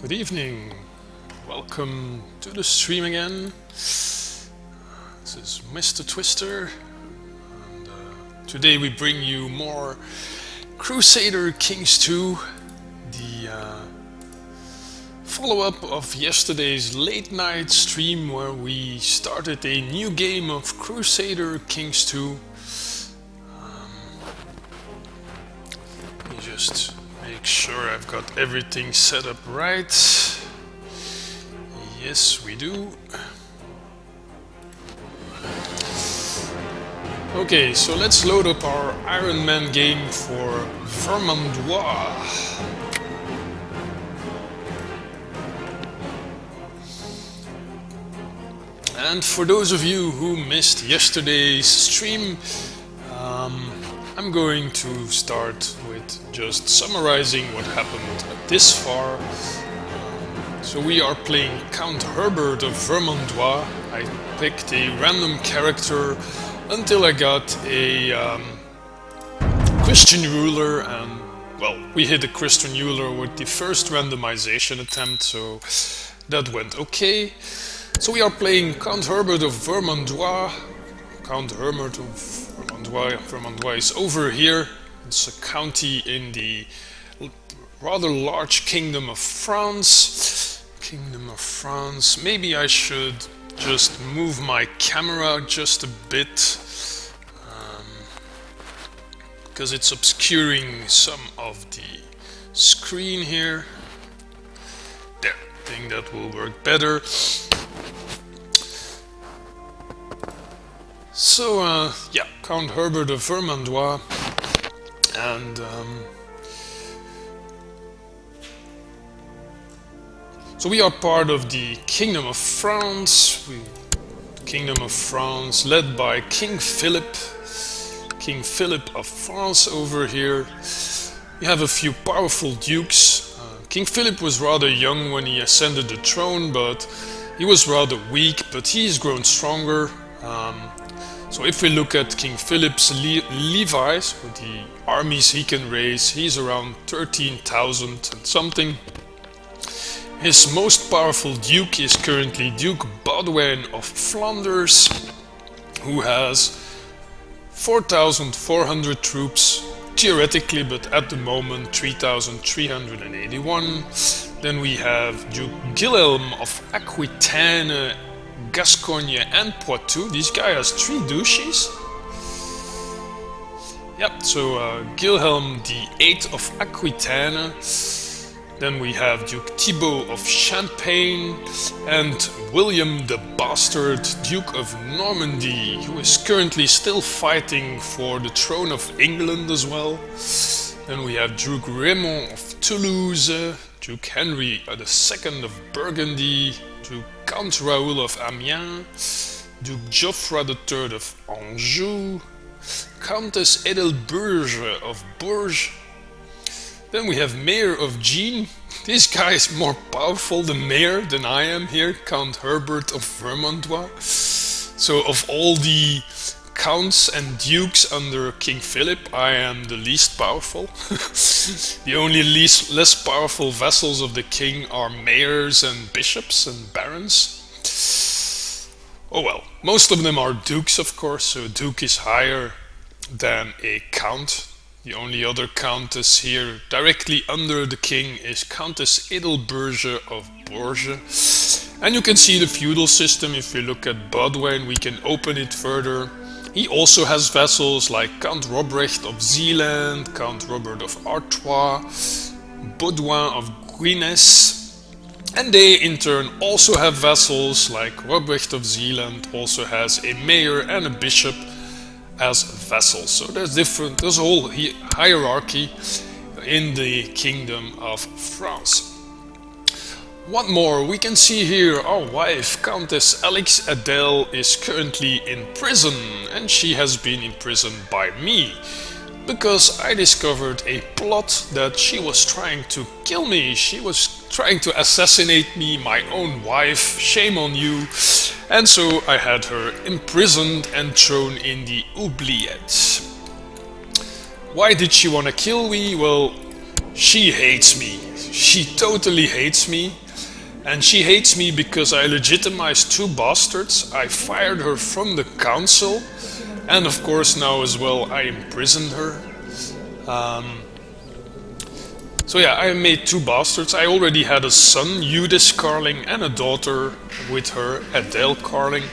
Good evening, welcome to the stream again. This is Mr. Twister, and today we bring you more Crusader Kings 2, the follow-up of yesterday's late night stream where we started a new game of Crusader Kings 2. Let me just make sure I've got everything set up right. Yes, we do. Okay, so let's load up our Iron Man game for Vermandois. And for those of you who missed yesterday's stream, I'm going to start with just summarizing what happened this far. So we are playing Count Herbert of Vermandois. I picked a random character until I got a Christian ruler, and well, we hit a Christian ruler with the first randomization attempt, so that went okay. So we are playing Count Herbert of Vermandois. Count Herbert of Vermandois is over here. It's a county in the rather large Kingdom of France. Maybe I should just move my camera just a bit, because it's obscuring some of the screen here. There, I think that will work better. So, yeah, Count Herbert of Vermandois, and so we are part of the Kingdom of France. Kingdom of France, led by King Philip of France over here. We have a few powerful dukes. King Philip was rather young when he ascended the throne, but he was rather weak, but he's grown stronger. So if we look at King Philip's levies, with the armies he can raise, he's around 13,000 and something. His most powerful duke is currently Duke Baudouin of Flanders, who has 4,400 troops, theoretically, but at the moment 3,381. Then we have Duke Guilhelm of Aquitaine, Gascogne and Poitou. This guy has 3 duchies. Yep, so Guilhelm the 8th of Aquitaine. Then we have Duke Thibaut of Champagne and William the Bastard, Duke of Normandy, who is currently still fighting for the throne of England as well. Then we have Duke Raymond of Toulouse, Duke Henry II of Burgundy, Duke Count Raoul of Amiens, Duke Geoffroy III of Anjou, Countess Edelburge of Bourges. Then we have Mayor of Jean. This guy is more powerful than mayor than I am here, Count Herbert of Vermandois. So of all the counts and dukes under King Philip, I am the least powerful. The only less powerful vassals of the king are mayors and bishops and barons. Oh well, most of them are dukes, of course, so a duke is higher than a count. The only other countess here directly under the king is Countess Edelburge of Bourges. And you can see the feudal system. If we look at Baudouin, we can open it further. He also has vassals like Count Robrecht of Zeeland, Count Robert of Artois, Baudouin of Guines, and they in turn also have vassals like Robrecht of Zeeland also has a mayor and a bishop as vassals. So there's a whole hierarchy in the Kingdom of France. What more, we can see here our wife, Countess Alix Adele, is currently in prison, and she has been imprisoned by me, because I discovered a plot that she was trying to kill me. She was trying to assassinate me, my own wife, shame on you. And so I had her imprisoned and thrown in the oubliettes. Why did she want to kill me? Well, she hates me. She totally hates me. And she hates me because I legitimized two bastards, I fired her from the council, and of course now as well I imprisoned her. So yeah, I made two bastards. I already had a son, Eudes Carling, and a daughter with her, Adele Carling.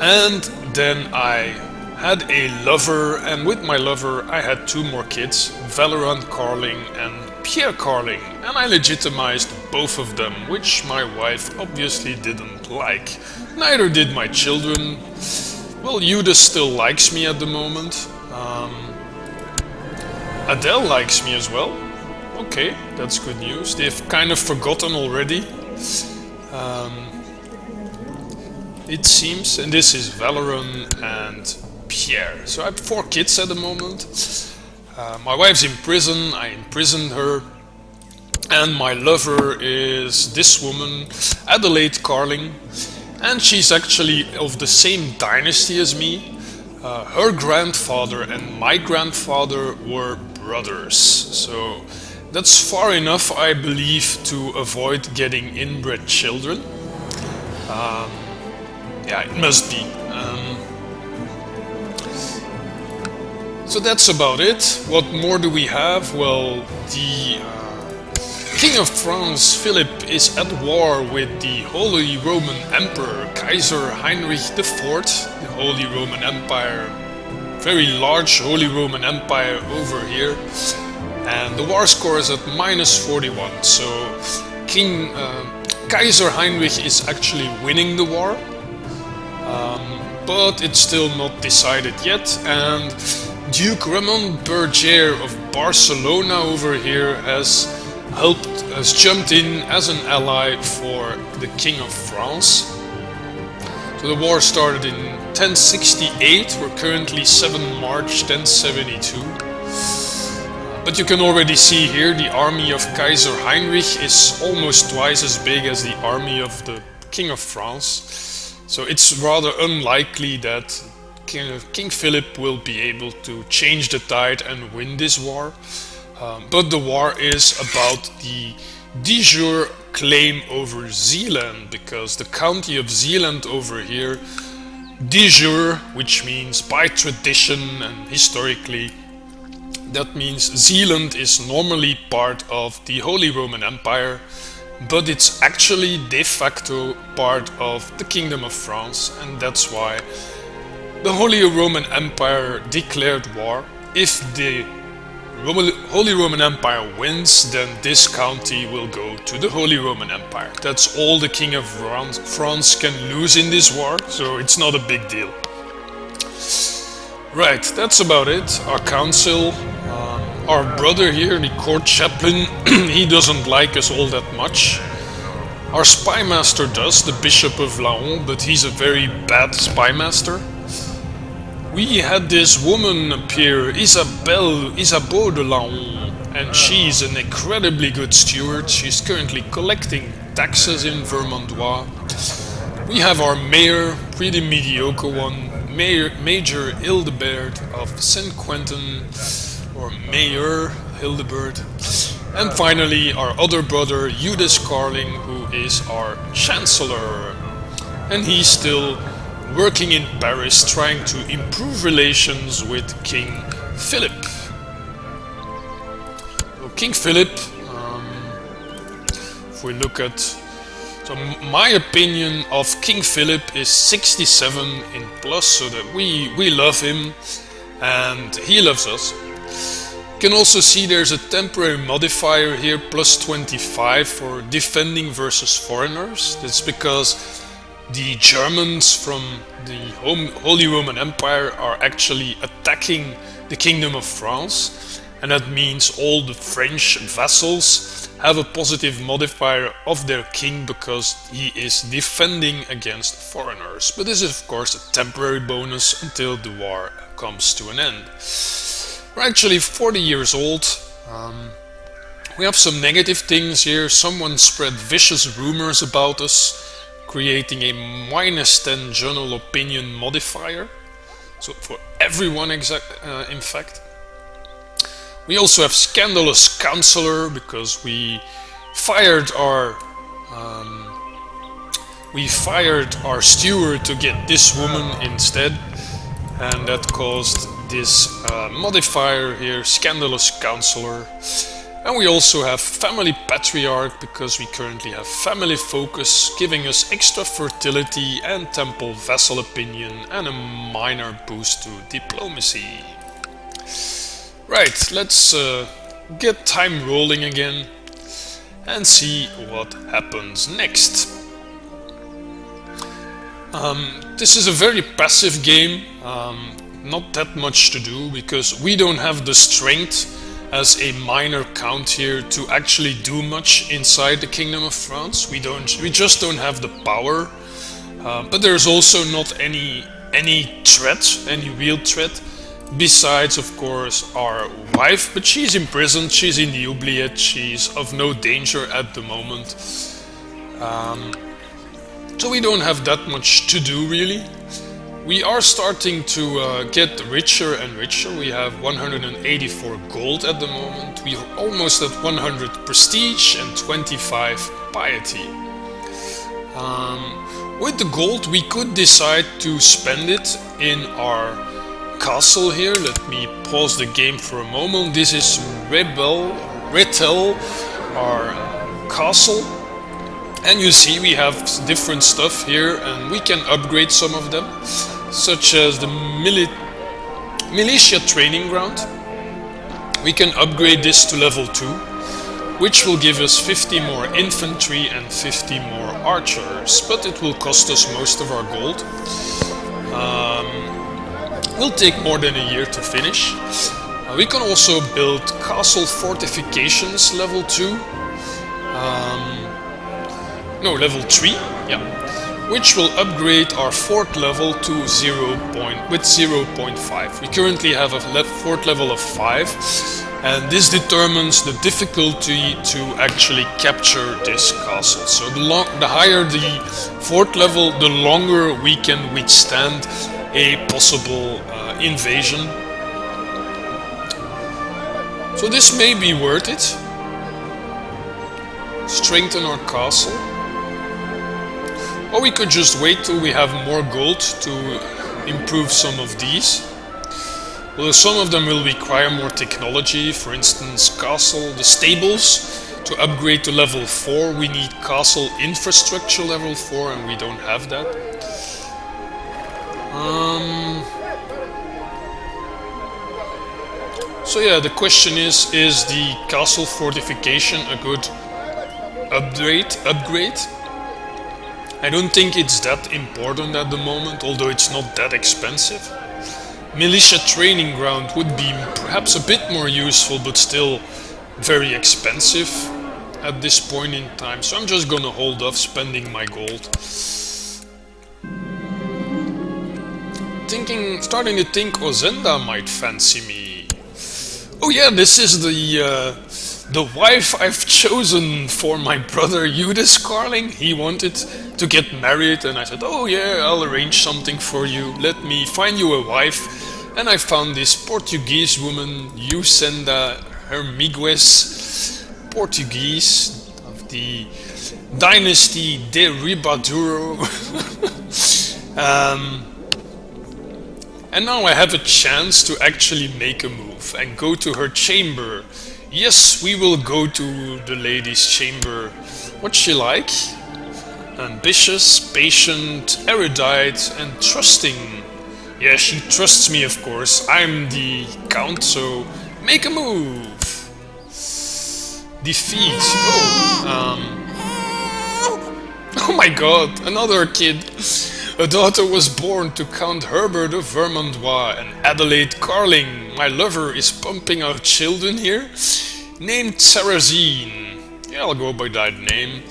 And then I had a lover, and with my lover I had two more kids, Valorant Carling and Pierre Carling, and I legitimized both of them, which my wife obviously didn't like. Neither did my children. Well, Eudes still likes me at the moment. Adele likes me as well. Okay, that's good news. They've kind of forgotten already. It seems, and this is Valoran and Pierre. So I have 4 kids at the moment. My wife's in prison, I imprisoned her, and my lover is this woman, Adelaide Carling, and she's actually of the same dynasty as me. Her grandfather and my grandfather were brothers, so that's far enough, I believe, to avoid getting inbred children. Yeah, it must be. So that's about it. What more do we have? Well, the King of France, Philip, is at war with the Holy Roman Emperor, Kaiser Heinrich IV, the Holy Roman Empire, very large Holy Roman Empire over here. And the war score is at -41, so Kaiser Heinrich is actually winning the war. But it's still not decided yet, and Duke Ramon Berger of Barcelona over here has jumped in as an ally for the King of France. So the war started in 1068, we're currently 7 March 1072. But you can already see here the army of Kaiser Heinrich is almost twice as big as the army of the King of France. So it's rather unlikely that King Philip will be able to change the tide and win this war. But the war is about the de jure claim over Zeeland, because the county of Zeeland over here, de jure, which means by tradition and historically, that means Zeeland is normally part of the Holy Roman Empire, but it's actually de facto part of the Kingdom of France, and that's why the Holy Roman Empire declared war. If the Holy Roman Empire wins, then this county will go to the Holy Roman Empire. That's all the King of France can lose in this war, so it's not a big deal. Right, that's about it. Our council, our brother here, the court chaplain, he doesn't like us all that much. Our spymaster does, the Bishop of Laon, but he's a very bad spymaster. We had this woman appear, Isabeau de Laon, and she's an incredibly good steward. She's currently collecting taxes in Vermandois. We have our mayor, pretty mediocre one, Major Hildebert of Saint-Quentin, or Mayor Hildebert. And finally our other brother, Eudes Carling, who is our Chancellor. And he's still working in Paris, trying to improve relations with King Philip. So King Philip, if we look at, so my opinion of King Philip is 67 in plus, so that we love him and he loves us. You can also see there's a temporary modifier here, plus 25 for defending versus foreigners. That's because the Germans from the Holy Roman Empire are actually attacking the Kingdom of France, and that means all the French vassals have a positive modifier of their king because he is defending against foreigners. But this is of course a temporary bonus until the war comes to an end. We're actually 40 years old. We have some negative things here. Someone spread vicious rumors about us, creating a -10 general opinion modifier. So for everyone in fact. We also have Scandalous Counselor because fired our we fired our steward to get this woman instead, and that caused this modifier here, Scandalous Counselor. And we also have Family Patriarch because we currently have Family Focus, giving us extra fertility and Temple Vassal Opinion and a minor boost to Diplomacy. Right, let's get time rolling again and see what happens next. This is a very passive game, not that much to do because we don't have the strength as a minor count here to actually do much inside the Kingdom of France. We just don't have the power, but there's also not any threat, any real threat, besides of course our wife, but she's imprisoned, she's in the oubliette, she's of no danger at the moment. So we don't have that much to do really. We are starting to get richer and richer. We have 184 gold at the moment. We are almost at 100 prestige and 25 piety. With the gold we could decide to spend it in our castle here. Let me pause the game for a moment. This is Rethel, our castle. And you see we have different stuff here and we can upgrade some of them, such as the Militia Training Ground. We can upgrade this to level 2, which will give us 50 more infantry and 50 more archers, but it will cost us most of our gold. Will take more than a year to finish. We can also build castle fortifications level 2. No, level 3, yeah, which will upgrade our fort level to 0.5. We currently have a fort level of 5, and this determines the difficulty to actually capture this castle. So the higher the fort level, the longer we can withstand a possible invasion. So this may be worth it. Strengthen our castle. Or we could just wait till we have more gold to improve some of these. Well, some of them will require more technology. For instance, castle, the stables. To upgrade to level 4 we need castle infrastructure level 4 and we don't have that. So yeah, the question is the castle fortification a good upgrade? I don't think it's that important at the moment, although it's not that expensive. Militia Training Ground would be perhaps a bit more useful, but still very expensive at this point in time, so I'm just gonna hold off spending my gold. Starting to think Ozenda might fancy me. Oh yeah, this is the wife I've chosen for my brother Judas Carling. He wanted to get married and I said, oh yeah, I'll arrange something for you. Let me find you a wife. And I found this Portuguese woman, Eusenda Hermigues, Portuguese of the dynasty de Ribaduro. And now I have a chance to actually make a move and go to her chamber. Yes, we will go to the lady's chamber. What's she like? Ambitious, patient, erudite, and trusting. Yeah, she trusts me, of course. I'm the count, so make a move. Defeat. Oh my god, another kid. A daughter was born to Count Herbert of Vermandois and Adelaide Carling. My lover is pumping out children here. Named Sarrazine. Yeah, I'll go by that name.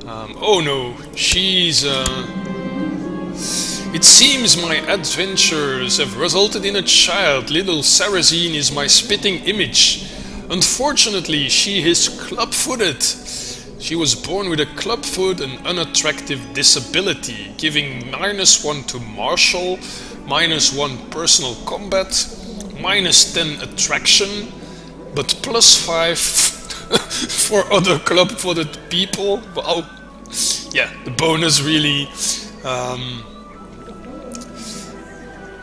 Oh no, she's... It seems my adventures have resulted in a child. Little Sarrazine is my spitting image. Unfortunately, she is club-footed. She was born with a clubfoot and unattractive disability, giving -1 to martial, -1 personal combat, -10 attraction, but +5 for other club-footed people. Well, yeah, the bonus really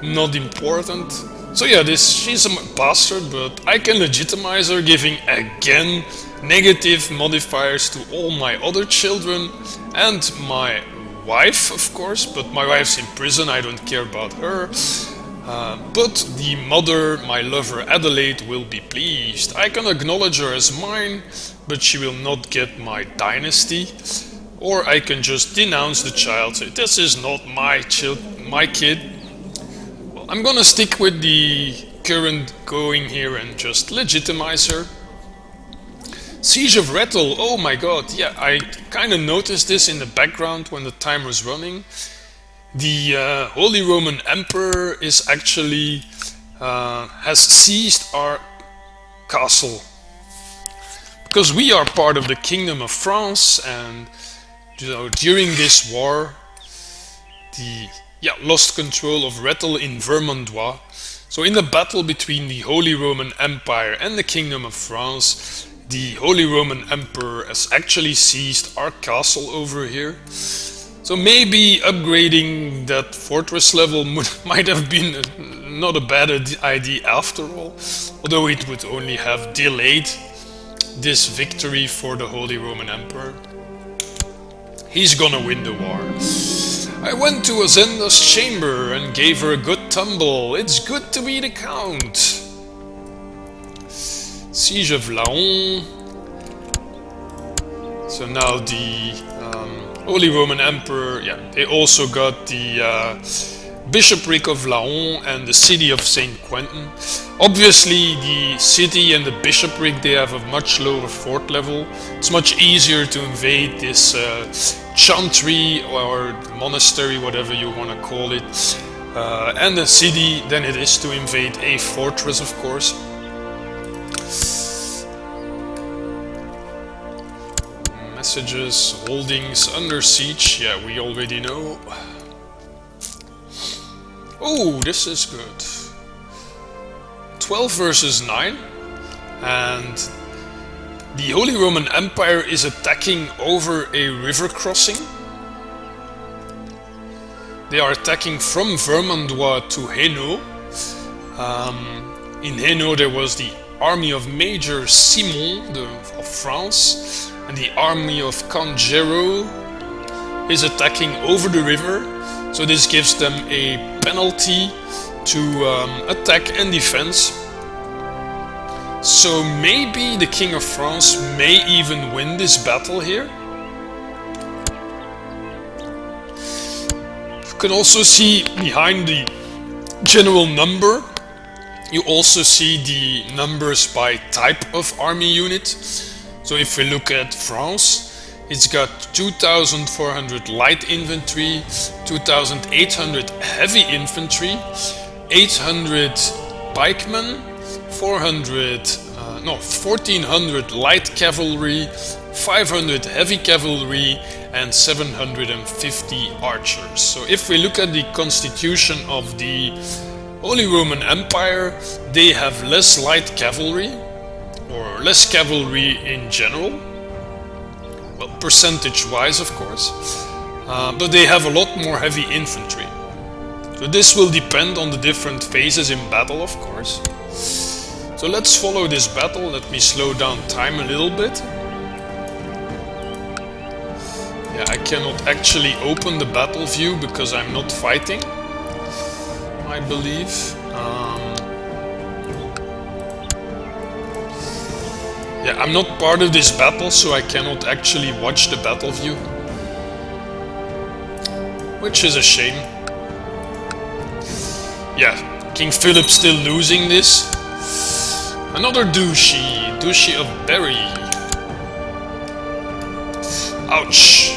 not important. So yeah, she's a bastard, but I can legitimize her, giving again negative modifiers to all my other children and my wife, of course, but my wife's in prison, I don't care about her. But the mother, my lover Adelaide, will be pleased. I can acknowledge her as mine, but she will not get my dynasty. Or I can just denounce the child, say this is not my kid. Well, I'm gonna stick with the current going here and just legitimize her. Siege of Rethel, oh my god, yeah, I kinda noticed this in the background when the time was running. The Holy Roman Emperor is actually has seized our castle. Because we are part of the Kingdom of France, and during this war, lost control of Rethel in Vermandois. So in the battle between the Holy Roman Empire and the Kingdom of France, the Holy Roman Emperor has actually seized our castle over here. So maybe upgrading that fortress level might have been not a bad idea after all, although it would only have delayed this victory for the Holy Roman Emperor. He's gonna win the war. I went to Azenda's chamber and gave her a good tumble. It's good to be the Count. Siege of Laon. So now the Holy Roman Emperor, they also got the bishopric of Laon and the city of Saint Quentin. Obviously the city and the bishopric, they have a much lower fort level. It's much easier to invade this chantry or monastery, whatever you want to call it, and the city than it is to invade a fortress, of course. Messages, holdings under siege, yeah, we already know. Oh, this is good. 12 versus 9, and the Holy Roman Empire is attacking over a river crossing. They are attacking from Vermandois to Hainaut. In Hainaut there was the army of Major Simon of France, and the army of Count Gero is attacking over the river. So this gives them a penalty to attack and defense. So maybe the King of France may even win this battle here. You can also see behind the general number, you also see the numbers by type of army unit. So if we look at France, it's got 2,400 light infantry, 2,800 heavy infantry, 800 pikemen, 1,400 light cavalry, 500 heavy cavalry, and 750 archers. So if we look at the constitution of the Holy Roman Empire, they have less light cavalry, or less cavalry in general. Well, percentage-wise, of course, but they have a lot more heavy infantry. So this will depend on the different phases in battle, of course. So let's follow this battle. Let me slow down time a little bit. Yeah, I cannot actually open the battle view because I'm not fighting, I believe. Yeah, I'm not part of this battle, so I cannot actually watch the battle view, which is a shame. Yeah, King Philip still losing this. Another Duchy of Berry. Ouch.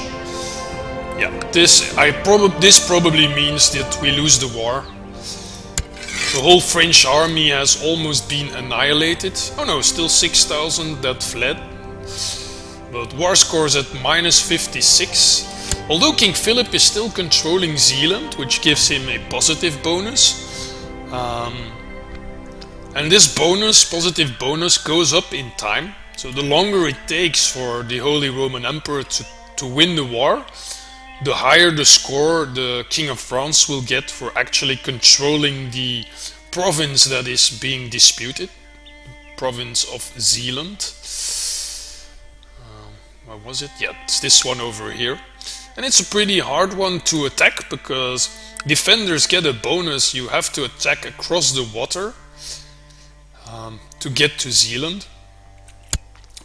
Yeah, this probably means that we lose the war. The whole French army has almost been annihilated. Oh no, still 6,000 that fled. But war scores at -56. Although King Philip is still controlling Zealand, which gives him a positive bonus. And this bonus, positive bonus, goes up in time. So the longer it takes for the Holy Roman Emperor to win the war, the higher the score the King of France will get for actually controlling the province that is being disputed, province of Zealand. What was it? Yeah, it's this one over here. And it's a pretty hard one to attack because defenders get a bonus. You have to attack across the water to get to Zealand.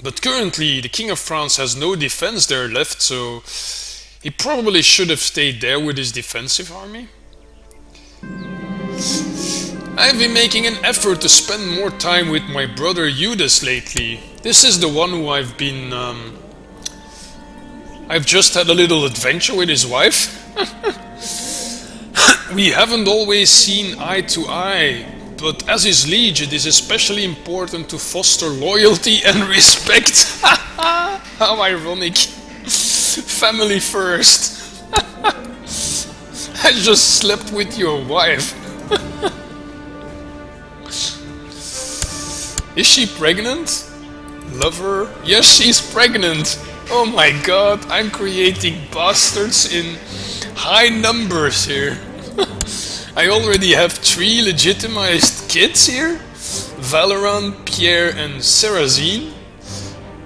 But currently the King of France has no defense there left, so he probably should have stayed there with his defensive army. I've been making an effort to spend more time with my brother Judas lately. This is the one who I've just had a little adventure with his wife. We haven't always seen eye to eye, but as his liege it is especially important to foster loyalty and respect. How ironic. Family first. I just slept with your wife. Is she pregnant? Lover? Yes, she's pregnant. Oh my god, I'm creating bastards in high numbers here. I already have 3 legitimized kids here. Valorant, Pierre and Serrazine.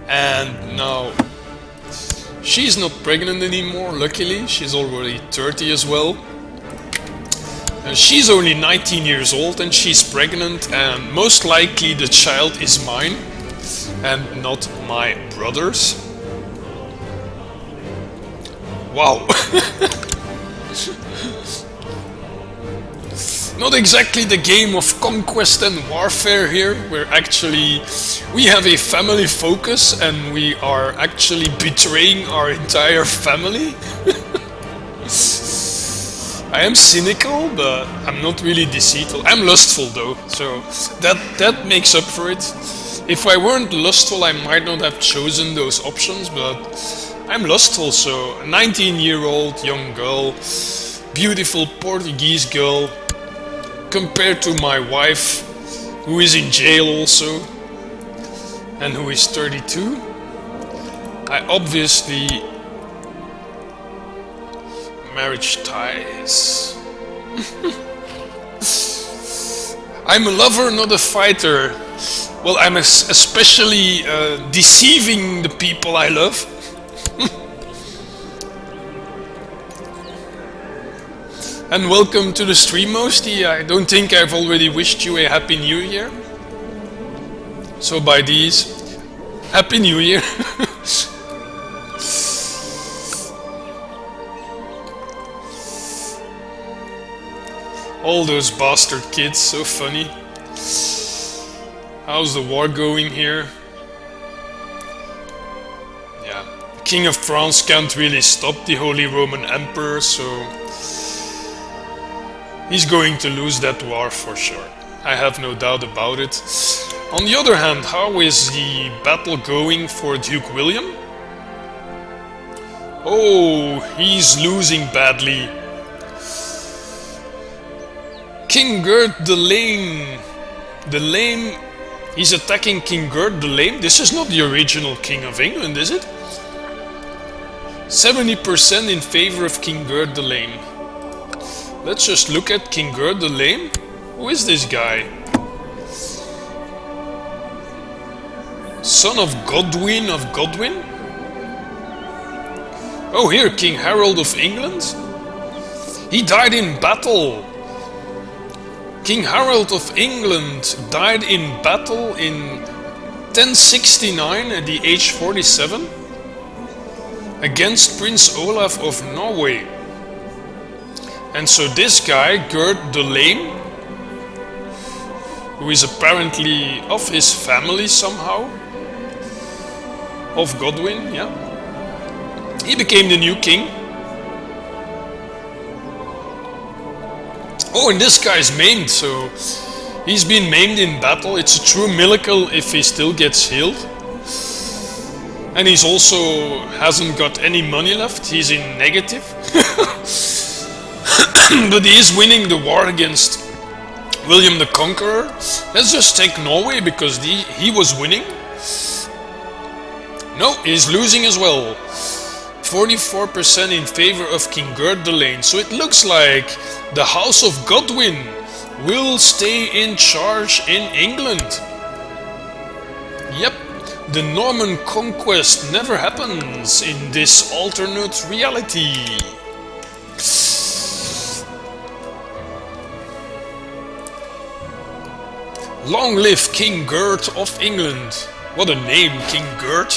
And now she's not pregnant anymore, luckily. She's already 30 as well. She's only 19 years old and she's pregnant, and most likely the child is mine and not my brother's. Wow. Not exactly the game of conquest and warfare here, where actually we have a family focus and we are actually betraying our entire family. I am cynical, but I'm not really deceitful. I'm lustful though, so that makes up for it. If I weren't lustful, I might not have chosen those options, but I'm lustful, so a 19-year-old young girl, beautiful Portuguese girl, compared to my wife, who is in jail also, and who is 32. I obviously... marriage ties. I'm a lover, not a fighter. Well, I'm especially deceiving the people I love. And welcome to the stream, Mosty. I don't think I've already wished you a Happy New Year. So by these, Happy New Year. All those bastard kids, so funny. How's the war going here? Yeah, the King of France can't really stop the Holy Roman Emperor, so he's going to lose that war for sure. I have no doubt about it. On the other hand, how is the battle going for Duke William? Oh, he's losing badly. King Gerd the Lame. The Lame, he's attacking King Gerd the Lame. This is not the original King of England, is it? 70% in favor of King Gerd the Lame. Let's just look at King Gerd the Lame. Who is this guy? Son of Godwin of Godwin? Oh, here, King Harold of England. He died in battle. King Harold of England died in battle in 1069 at the age 47 against Prince Olaf of Norway. And so this guy, Gerd the Lame, who is apparently of his family somehow, of Godwin, yeah, he became the new king. Oh, and this guy's maimed, so he's been maimed in battle. It's a true miracle if he still gets healed. And he's also hasn't got any money left. He's in negative. But he is winning the war against William the Conqueror. Let's just take Norway because he was winning. No, he's losing as well. 44% in favor of King Gerd the Lane. So it looks like the House of Godwin will stay in charge in England. Yep, the Norman conquest never happens in this alternate reality. Long live King Gerd of England. What a name, King Gerd.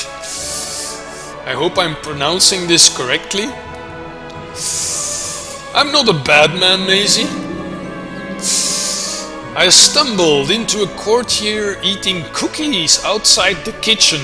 I hope I'm pronouncing this correctly. I'm not a bad man, Maisie. I stumbled into a courtier eating cookies outside the kitchen.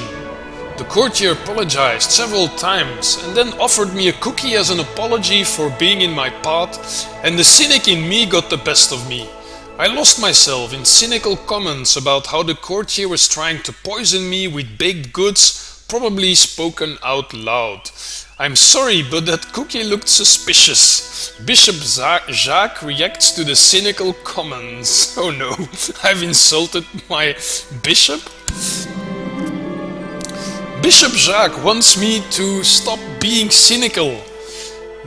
The courtier apologized several times and then offered me a cookie as an apology for being in my path, and the cynic in me got the best of me. I lost myself in cynical comments about how the courtier was trying to poison me with baked goods, probably spoken out loud. I'm sorry, but that cookie looked suspicious. Bishop Jacques reacts to the cynical comments. Oh no, I've insulted my bishop? Bishop Jacques wants me to stop being cynical.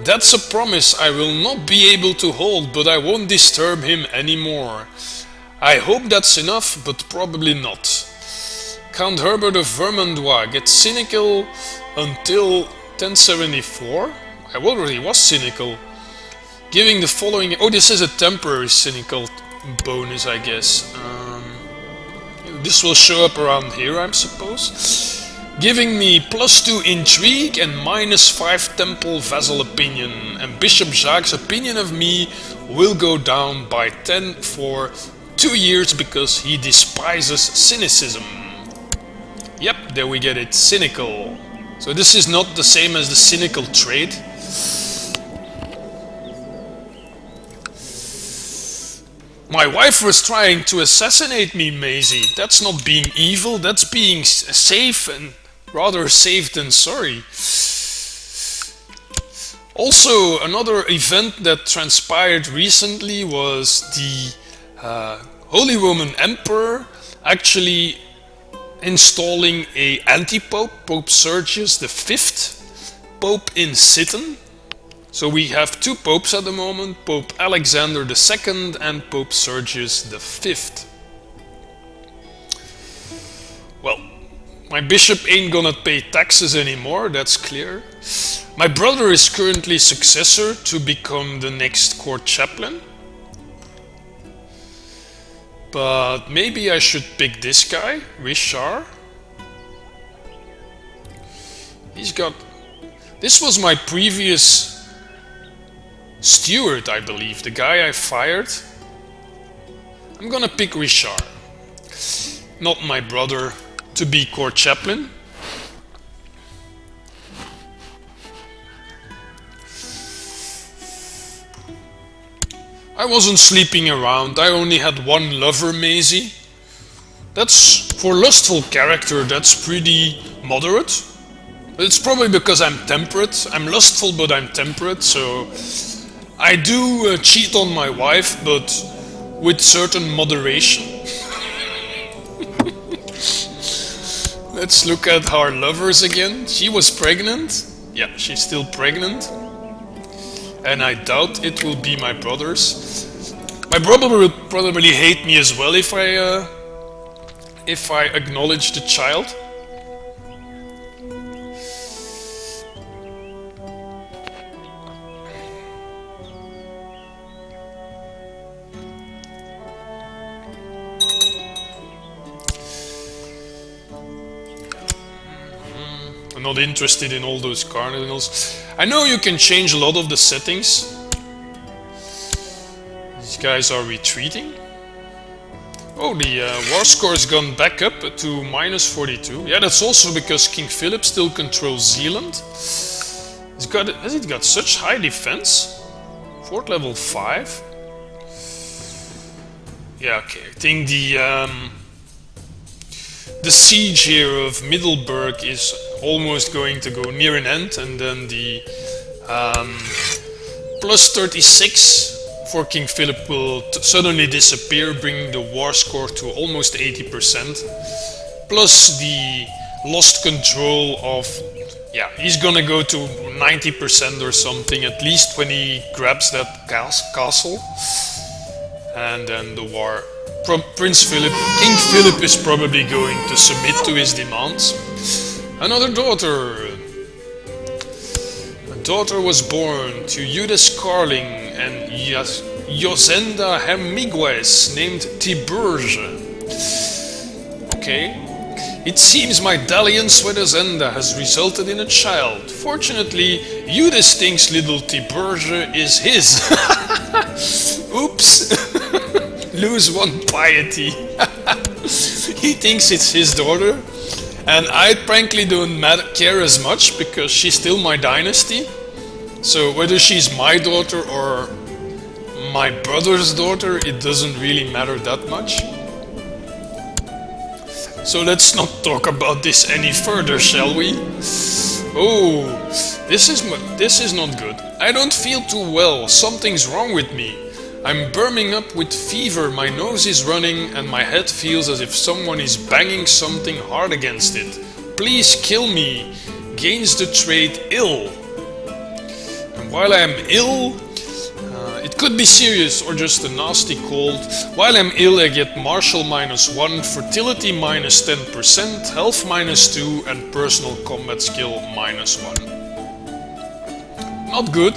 That's a promise I will not be able to hold, but I won't disturb him anymore. I hope that's enough, but probably not. Count Herbert of Vermandois gets cynical until 1074. I already was cynical. Giving the following... Oh, this is a temporary cynical bonus, I guess. This will show up around here, I suppose. Giving me +2 intrigue and -5 temple vassal opinion, and Bishop Jacques' opinion of me will go down by 10 for 2 years because he despises cynicism. Yep, there we get it, cynical. So this is not the same as the cynical trait. My wife was trying to assassinate me, Maisie. That's not being evil, that's being safe, and rather safe than sorry. Also, another event that transpired recently was the Holy Roman Emperor actually installing a anti-pope, Pope Sergius V, Pope in Sitten. So we have 2 popes at the moment, Pope Alexander II and Pope Sergius V. Well, my bishop ain't gonna pay taxes anymore, that's clear. My brother is currently successor to become the next court chaplain. But maybe I should pick this guy, Richard. He's got... This was my previous steward, I believe, the guy I fired. I'm gonna pick Richard, not my brother, to be court chaplain. I wasn't sleeping around, I only had one lover, Maisie. That's, for lustful character, that's pretty moderate. It's probably because I'm temperate. I'm lustful, but I'm temperate, so I do cheat on my wife, but with certain moderation. Let's look at our lovers again. She was pregnant. Yeah, she's still pregnant. And I doubt it will be my brother's. My brother will probably hate me as well if I acknowledge the child. I'm not interested in all those cardinals. I know you can change a lot of the settings. These guys are retreating. Oh, the war score has gone back up to -42. Yeah, that's also because King Philip still controls Zealand. Has it got such high defense? Fort level 5? Yeah, okay. I think the siege here of Middelburg is almost going to go near an end, and then the +36 for King Philip will suddenly disappear, bringing the war score to almost 80%. Plus the lost control of, yeah, he's gonna go to 90% or something, at least when he grabs that castle. And then the war, Prince Philip, King Philip is probably going to submit to his demands. Another daughter. A daughter was born to Eudes Carling and Yosenda Hemigues, named Tiburge. Okay. It seems my dalliance with Yosenda has resulted in a child. Fortunately, Eudes thinks little Tiburge is his. Oops. Lose one piety. He thinks it's his daughter. And I frankly don't care as much because she's still my dynasty. So whether she's my daughter or my brother's daughter, it doesn't really matter that much. So let's not talk about this any further, shall we? Oh, this is not good. I don't feel too well. Something's wrong with me. I'm burning up with fever, my nose is running, and my head feels as if someone is banging something hard against it. Please kill me. Gains the trait ill. And while I am ill, it could be serious or just a nasty cold. While I'm ill, I get martial -1, fertility -10%, health -2, and personal combat skill -1. Not good.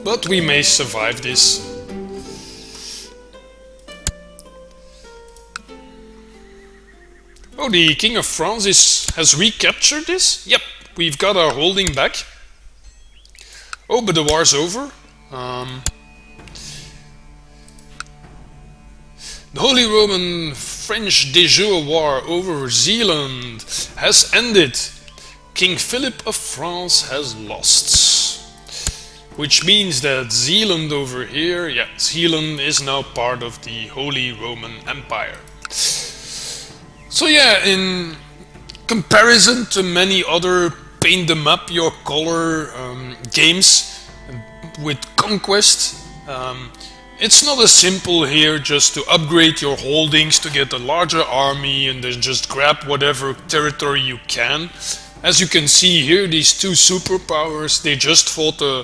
But we may survive this. Oh, the King of France has recaptured this? Yep, we've got our holding back. Oh, but the war's over. The Holy Roman French de jure war over Zealand has ended. King Philip of France has lost. Which means that Zealand over here, yeah, Zealand is now part of the Holy Roman Empire. So yeah, in comparison to many other paint them up your color games with Conquest, it's not as simple here just to upgrade your holdings to get a larger army and then just grab whatever territory you can. As you can see here, these two superpowers, they just fought a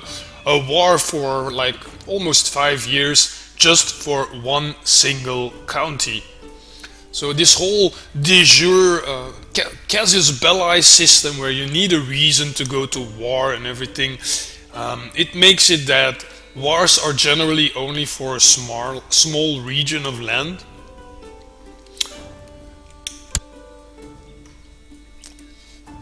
war for like almost 5 years just for one single county. So this whole de jure casus belli system where you need a reason to go to war and everything, it makes it that wars are generally only for a small region of land.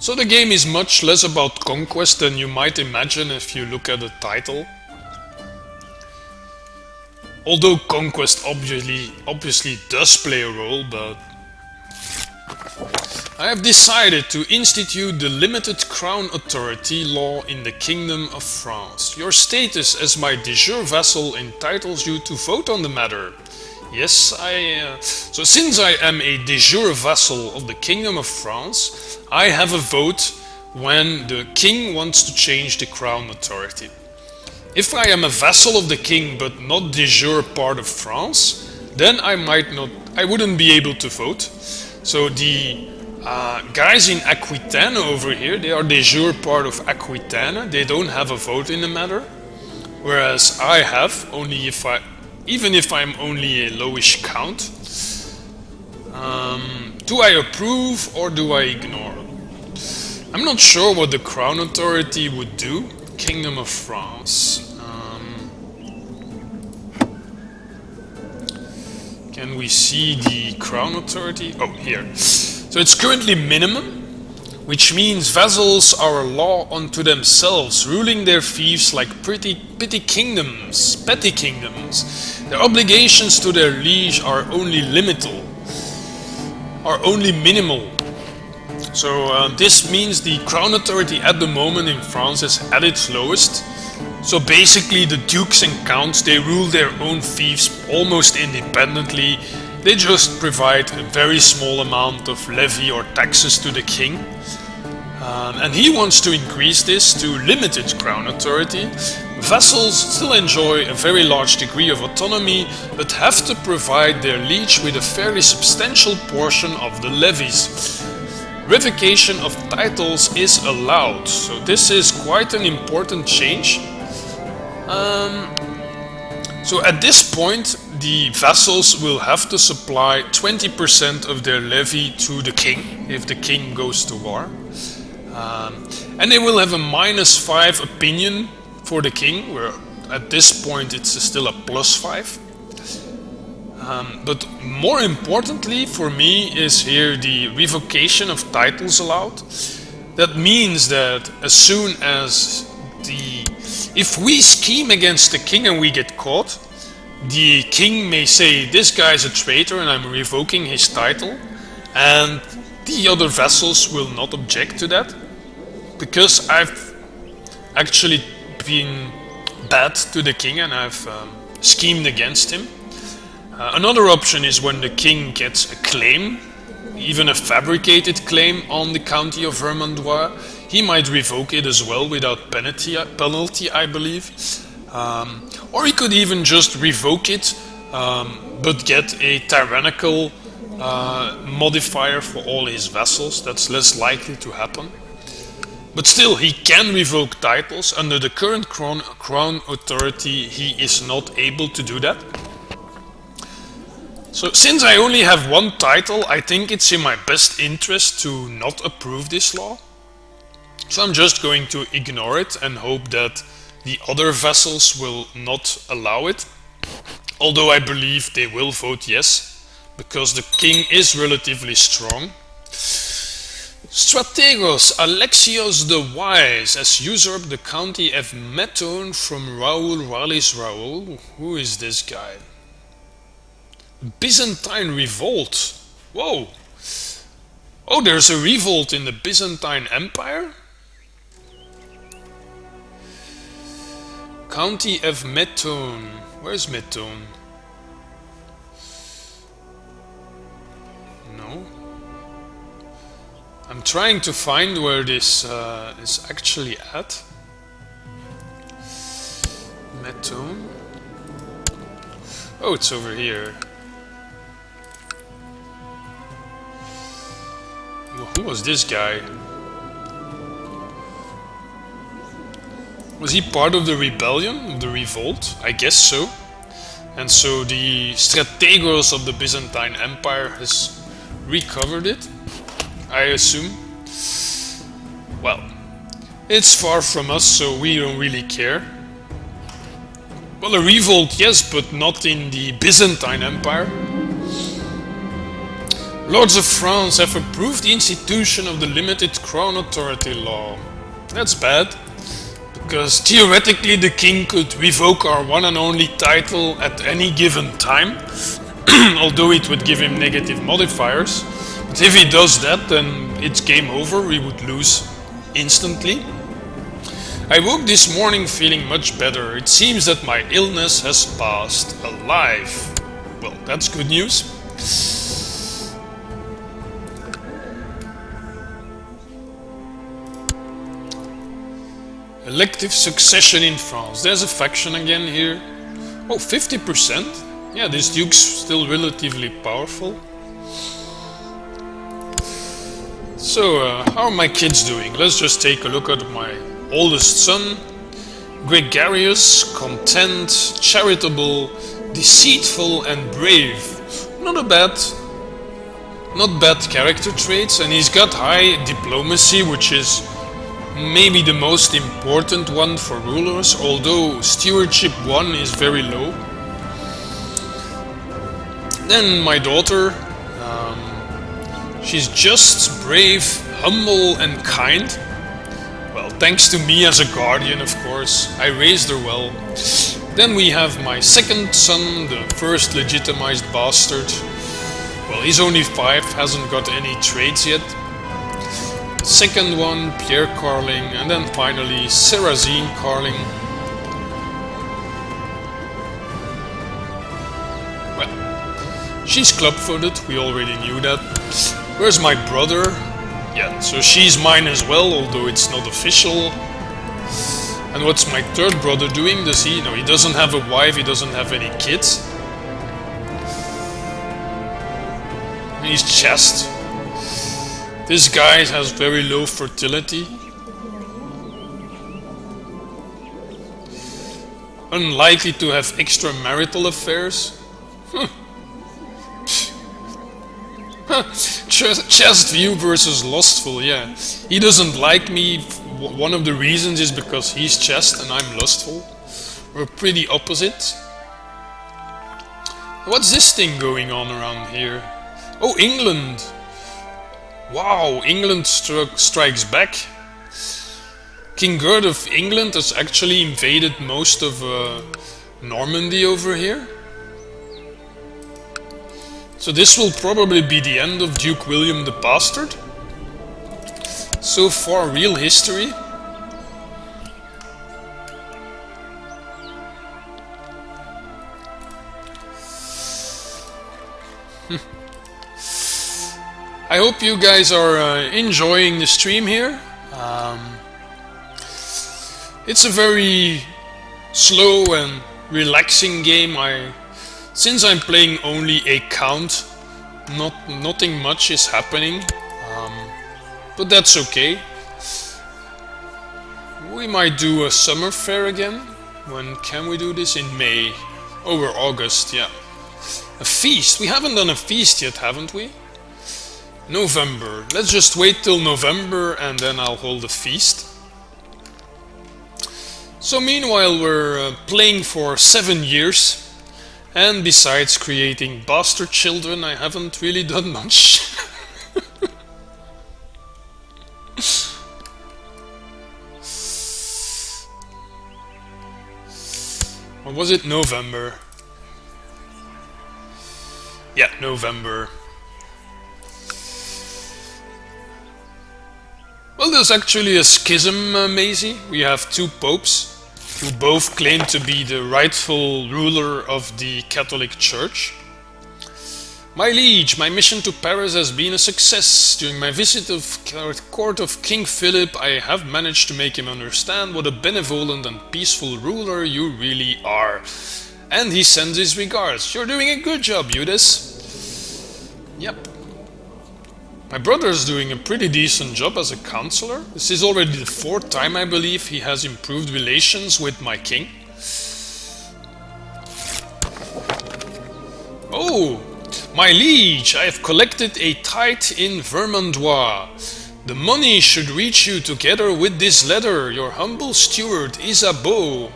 So the game is much less about conquest than you might imagine if you look at the title. Although conquest obviously does play a role, but I have decided to institute the limited crown authority law in the Kingdom of France. Your status as my de jure vassal entitles you to vote on the matter. Yes, so since I am a de jure vassal of the Kingdom of France, I have a vote when the king wants to change the crown authority. If I am a vassal of the king but not de jure part of France, then I wouldn't be able to vote. So the guys in Aquitaine over here, they are de jure part of Aquitaine. They don't have a vote in the matter, whereas I have, even if I'm only a lowish count. Do I approve or do I ignore? I'm not sure what the crown authority would do. Kingdom of France. Can we see the crown authority? Oh, here. So it's currently minimum, which means vassals are a law unto themselves, ruling their fiefs like petty kingdoms. Their obligations to their liege are only minimal. So this means the crown authority at the moment in France is at its lowest. So basically the dukes and counts, they rule their own fiefs almost independently. They just provide a very small amount of levy or taxes to the king. And he wants to increase this to limited crown authority. Vassals still enjoy a very large degree of autonomy, but have to provide their liege with a fairly substantial portion of the levies. Revocation of titles is allowed, so this is quite an important change. So at this point, the vassals will have to supply 20% of their levy to the king if the king goes to war. And they will have a -5 opinion for the king, where at this point it's still a +5. But more importantly for me is here the revocation of titles allowed. That means that as soon as if we scheme against the king and we get caught, the king may say, this guy's a traitor and I'm revoking his title, and the other vassals will not object to that, because I've actually been bad to the king and I've schemed against him. Another option is when the king gets a claim, even a fabricated claim on the county of Vermandois. He might revoke it as well without penalty, I believe. Or he could even just revoke it, but get a tyrannical modifier for all his vassals. That's less likely to happen. But still, he can revoke titles. Under the current crown authority, he is not able to do that. So since I only have one title, I think it's in my best interest to not approve this law. So I'm just going to ignore it and hope that the other vassals will not allow it. Although I believe they will vote yes, because the king is relatively strong. Strategos Alexios the Wise has usurped the county of Methone from Raoul Wallis Raoul. Who is this guy? Byzantine revolt. Whoa. Oh, there's a revolt in the Byzantine Empire? County of Methone. Where's Methone? No. I'm trying to find where this is actually at. Methone. Oh, it's over here. Who was this guy? Was he part of the rebellion, the revolt? I guess so. And so the Strategos of the Byzantine Empire has recovered it, I assume. Well, it's far from us, so we don't really care. Well, a revolt, yes, but not in the Byzantine Empire. Lords of France have approved the institution of the limited crown authority law. That's bad, because theoretically the king could revoke our one and only title at any given time, although it would give him negative modifiers. But if he does that, then it's game over, we would lose instantly. I woke this morning feeling much better. It seems that my illness has passed alive. Well, that's good news. Elective succession in France. There's a faction again here. Oh, 50%? Yeah, this duke's still relatively powerful. So, how are my kids doing? Let's just take a look at my oldest son. Gregarious, content, charitable, deceitful and brave. Not bad character traits, and he's got high diplomacy, which is maybe the most important one for rulers, although stewardship 1 is very low. Then my daughter, she's just brave, humble and kind. Well, thanks to me as a guardian, of course. I raised her well. Then we have my second son, the first legitimized bastard. Well, he's only 5, hasn't got any traits yet. Second one, Pierre Carling, and then finally Sarrazin Carling. Well, she's club-footed, we already knew that. Where's my brother? Yeah, so she's mine as well, although it's not official. And what's my third brother doing? Does he? No, he doesn't have a wife, he doesn't have any kids. And he's chaste. This guy has very low fertility. Unlikely to have extramarital affairs. Chaste view versus lustful, yeah. He doesn't like me. One of the reasons is because he's chaste and I'm lustful. We're pretty opposite. What's this thing going on around here? Oh, England! Wow, England strikes back. King Gerd of England has actually invaded most of Normandy over here. So this will probably be the end of Duke William the Bastard. So far, real history. I hope you guys are enjoying the stream here. It's a very slow and relaxing game. Since I'm playing only a count, nothing much is happening, but that's okay. We might do a summer fair again. When can we do this? In May or August, yeah. A feast. We haven't done a feast yet, haven't we? November. Let's just wait till November and then I'll hold a feast. So meanwhile we're playing for 7 years, and besides creating bastard children I haven't really done much. Or was it November? Yeah, November. Well, there's actually a schism, Maisie. We have two popes who both claim to be the rightful ruler of the Catholic Church. My liege, my mission to Paris has been a success. During my visit to court of King Philip, I have managed to make him understand what a benevolent and peaceful ruler you really are. And he sends his regards. You're doing a good job, Eudes. Yep. My brother is doing a pretty decent job as a counselor. This is already the 4th time, I believe, he has improved relations with my king. Oh, my liege, I have collected a tithe in Vermandois. The money should reach you together with this letter. Your humble steward, Isabeau.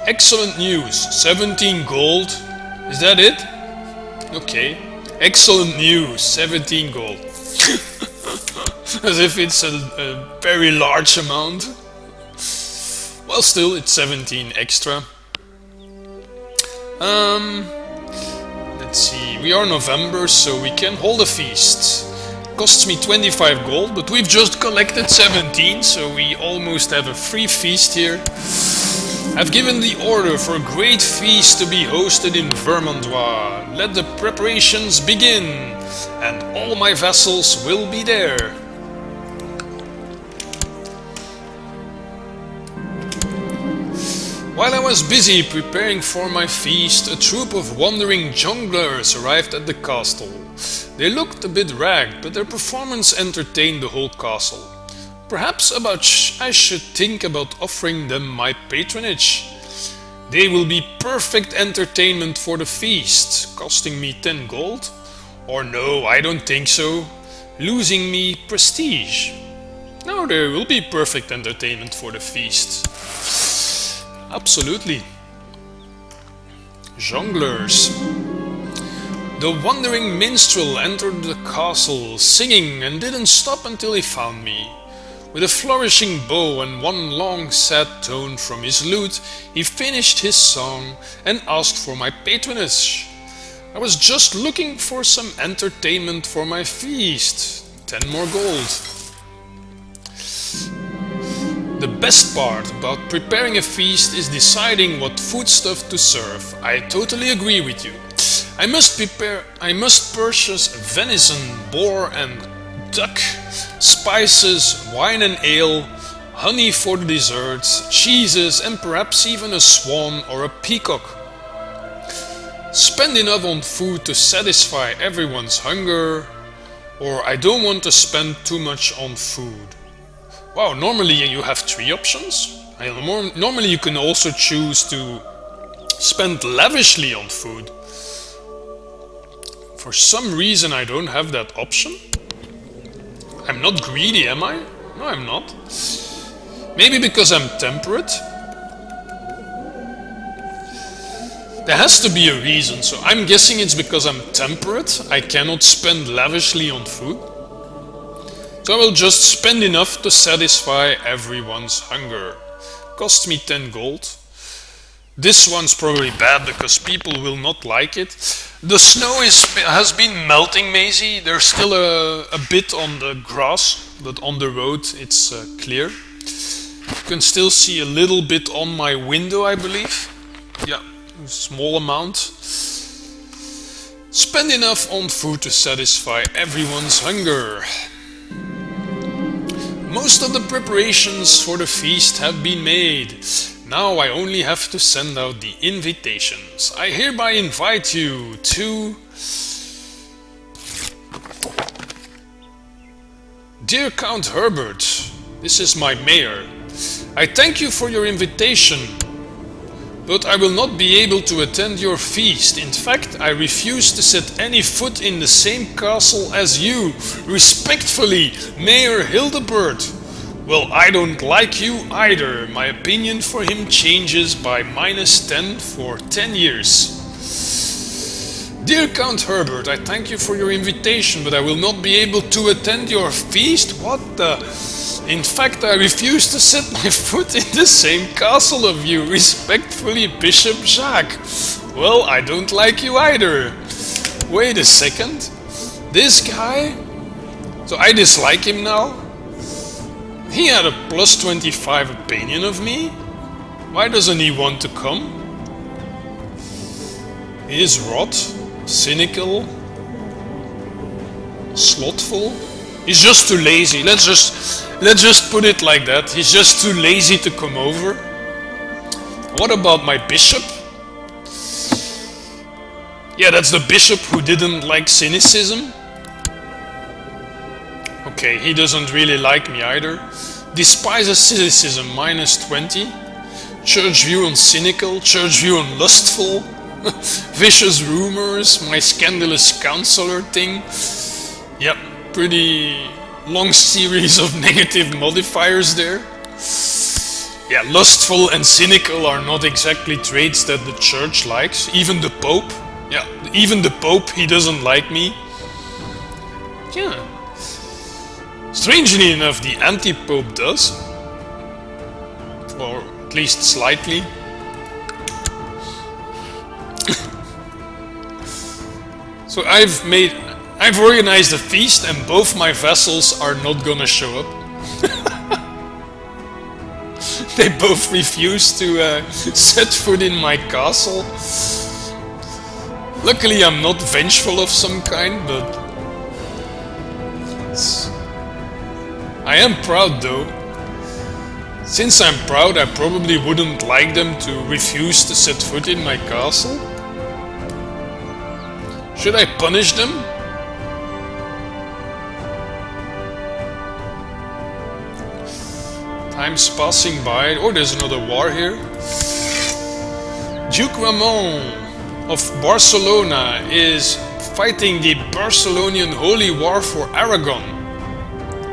Excellent news. 17 gold. Is that it? Okay. Excellent news. 17 gold. As if it's a very large amount. Well, still, it's 17 extra. Let's see, we are November, so we can hold a feast. Costs me 25 gold, but we've just collected 17, so we almost have a free feast here. I've given the order for a great feast to be hosted in Vermandois. Let the preparations begin, and all my vassals will be there. While I was busy preparing for my feast, a troop of wandering jongleurs arrived at the castle. They looked a bit ragged, but their performance entertained the whole castle. Perhaps I should think about offering them my patronage. They will be perfect entertainment for the feast, costing me 10 gold. Or no, I don't think so. Losing me prestige. No, there will be perfect entertainment for the feast. Absolutely. Jongleurs. The wandering minstrel entered the castle, singing, and didn't stop until he found me. With a flourishing bow and one long sad tone from his lute, he finished his song and asked for my patronage. I was just looking for some entertainment for my feast. 10 more gold. The best part about preparing a feast is deciding what foodstuff to serve. I totally agree with you. I must purchase venison, boar and duck, spices, wine and ale, honey for the desserts, cheeses, and perhaps even a swan or a peacock. Spend enough on food to satisfy everyone's hunger, or I don't want to spend too much on food. Wow, normally you have 3 options. Normally you can also choose to spend lavishly on food. For some reason I don't have that option. I'm not greedy, am I? No, I'm not. Maybe because I'm temperate? There has to be a reason, so I'm guessing it's because I'm temperate. I cannot spend lavishly on food. So I will just spend enough to satisfy everyone's hunger. Cost me 10 gold. This one's probably bad because people will not like it. The snow has been melting, Maisie. There's still a bit on the grass, but on the road it's clear. You can still see a little bit on my window, I believe. Yeah, a small amount. Spend enough on food to satisfy everyone's hunger. Most of the preparations for the feast have been made. Now I only have to send out the invitations. I hereby invite you to... Dear Count Herbert, this is my mayor. I thank you for your invitation, but I will not be able to attend your feast. In fact, I refuse to set any foot in the same castle as you. Respectfully, Mayor Hildebert. Well, I don't like you either. My opinion for him changes by -10 for 10 years. Dear Count Herbert, I thank you for your invitation, but I will not be able to attend your feast? What the... In fact, I refuse to set my foot in the same castle of you. Respectfully, Bishop Jacques. Well, I don't like you either. Wait a second. This guy? So I dislike him now? He had a +25 opinion of me? Why doesn't he want to come? He is rot, cynical, slothful. He's just too lazy. Let's just put it like that. He's just too lazy to come over. What about my bishop? Yeah, that's the bishop who didn't like cynicism. Okay, he doesn't really like me either. Despises cynicism, -20. Church view on cynical, church view on lustful. Vicious rumors, my scandalous counselor thing. Yep, pretty long series of negative modifiers there. Yeah, lustful and cynical are not exactly traits that the church likes. Even the Pope. Yeah, even the Pope, he doesn't like me. Yeah. Strangely enough, the anti-Pope does. Or at least slightly. So I've organized a feast and both my vassals are not gonna show up. They both refuse to set foot in my castle. Luckily I'm not vengeful of some kind, but... I am proud though. Since I'm proud, I probably wouldn't like them to refuse to set foot in my castle. Should I punish them? Time's passing by. Oh, there's another war here. Duke Ramon of Barcelona is fighting the Barcelonian Holy War for Aragon.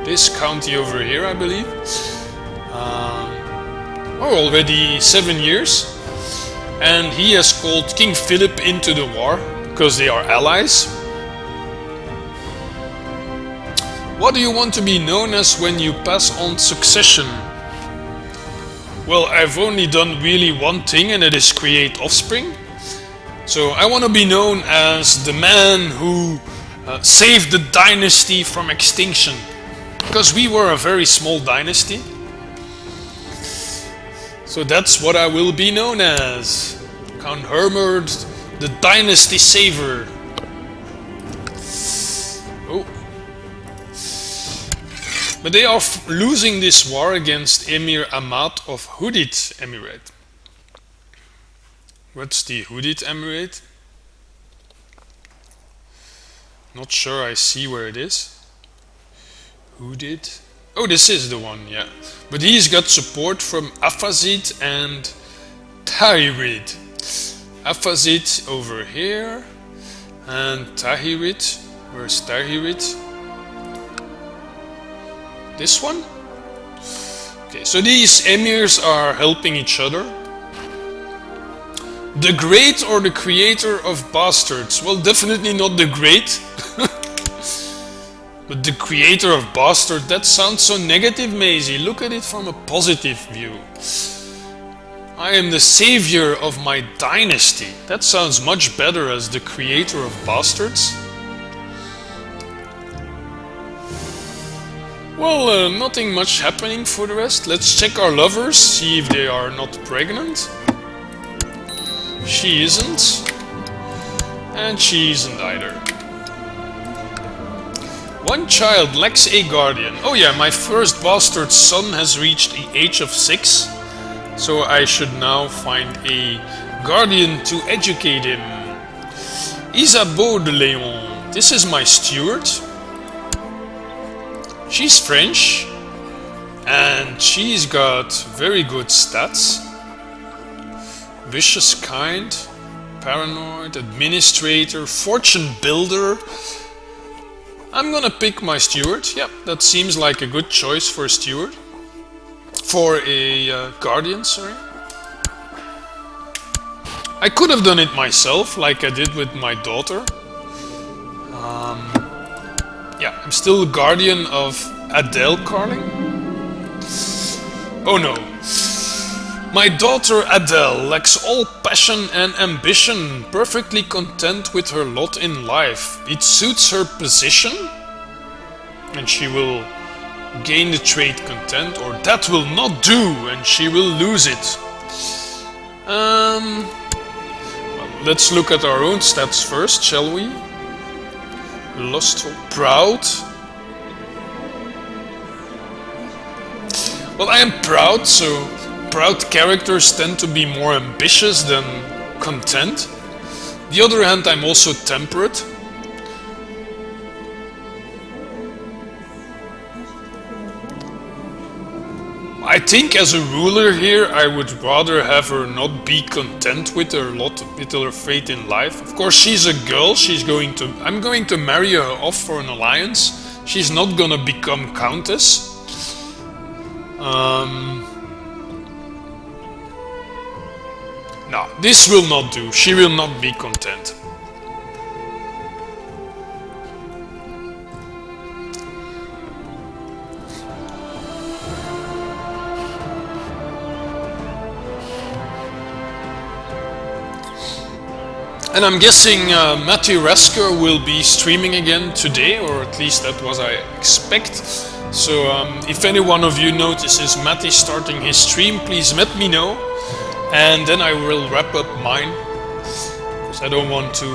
This county over here, I believe. Already 7 years. And he has called King Philip into the war, because they are allies. What do you want to be known as when you pass on succession? Well, I've only done really one thing, and it is create offspring. So I want to be known as the man who saved the dynasty from extinction. Because we were a very small dynasty. So that's what I will be known as. Count Herbert, the dynasty saver. Oh. But they are losing this war against Emir Ahmad of Hudid Emirate. What's the Hudid Emirate? Not sure I see where it is. Hudid. Oh, this is the one, yeah. But he's got support from Afazid and Tahirid. Afazid over here. And Tahirid. Where's Tahirid? This one? Okay, so these emirs are helping each other. The great or the creator of bastards? Well, definitely not the great. But the creator of bastard, that sounds so negative, Maisie. Look at it from a positive view. I am the savior of my dynasty. That sounds much better as the creator of bastards. Well, nothing much happening for the rest. Let's check our lovers, see if they are not pregnant. She isn't. And she isn't either. One child lacks a guardian. Oh yeah, my first bastard son has reached the age of 6. So I should now find a guardian to educate him. Isabeau de Léon. This is my steward. She's French. And she's got very good stats. Vicious kind. Paranoid. Administrator. Fortune builder. I'm gonna pick my steward. Yep, that seems like a good choice for a steward. For a guardian, sorry. I could have done it myself, like I did with my daughter. Yeah, I'm still guardian of Adele Carling. Oh no. My daughter Adele lacks all passion and ambition, perfectly content with her lot in life. It suits her position, and she will gain the trait content, or that will not do, and she will lose it. Well, let's look at our own stats first, shall we? Lustful, proud. Well, I am proud, so proud characters tend to be more ambitious than content. On the other hand, I'm also temperate. I think as a ruler here, I would rather have her not be content with her lot, with her fate in life. Of course, she's a girl. I'm going to marry her off for an alliance. She's not gonna become countess. No, this will not do. She will not be content. And I'm guessing Matthew Rasker will be streaming again today, or at least that was I expect. So if any one of you notices Matty starting his stream, please let me know. And then I will wrap up mine, because I don't want to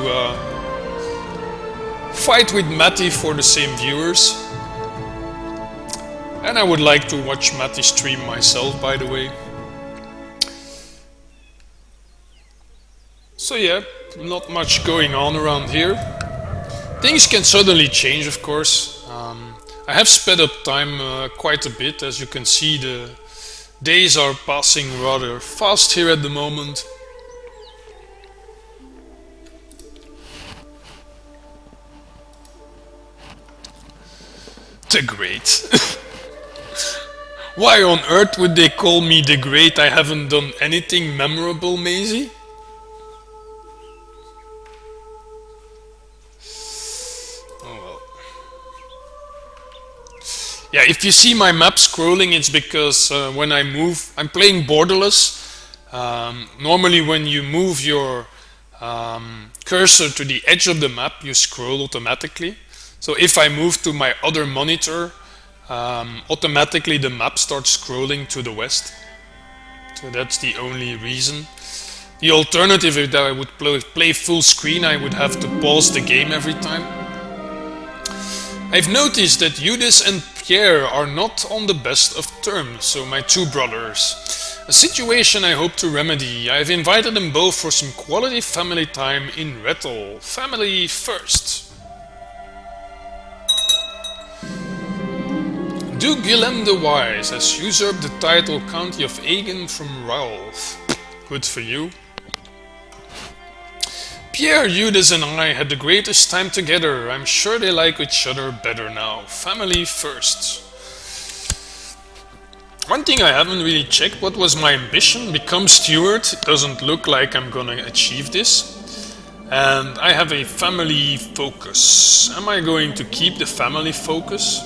fight with Matty for the same viewers. And I would like to watch Matty stream myself, by the way. So yeah, not much going on around here. Things can suddenly change, of course. I have sped up time quite a bit. As you can see, the days are passing rather fast here at the moment. The Great. Why on earth would they call me the Great? I haven't done anything memorable, Maisie. Yeah, if you see my map scrolling, it's because when I move, I'm playing borderless. Normally when you move your cursor to the edge of the map, you scroll automatically. So if I move to my other monitor, automatically the map starts scrolling to the west. So that's the only reason. The alternative, if I would play full screen, I would have to pause the game every time. I've noticed that Judas and Pierre are not on the best of terms, so my two brothers. A situation I hope to remedy. I've invited them both for some quality family time in Rethel. Family first. Duke Guillaume the Wise has usurped the title County of Agen from Ralph. Good for you. Pierre, Eudes and I had the greatest time together. I'm sure they like each other better now. Family first. One thing I haven't really checked, what was my ambition? Become steward. It doesn't look like I'm gonna achieve this. And I have a family focus. Am I going to keep the family focus?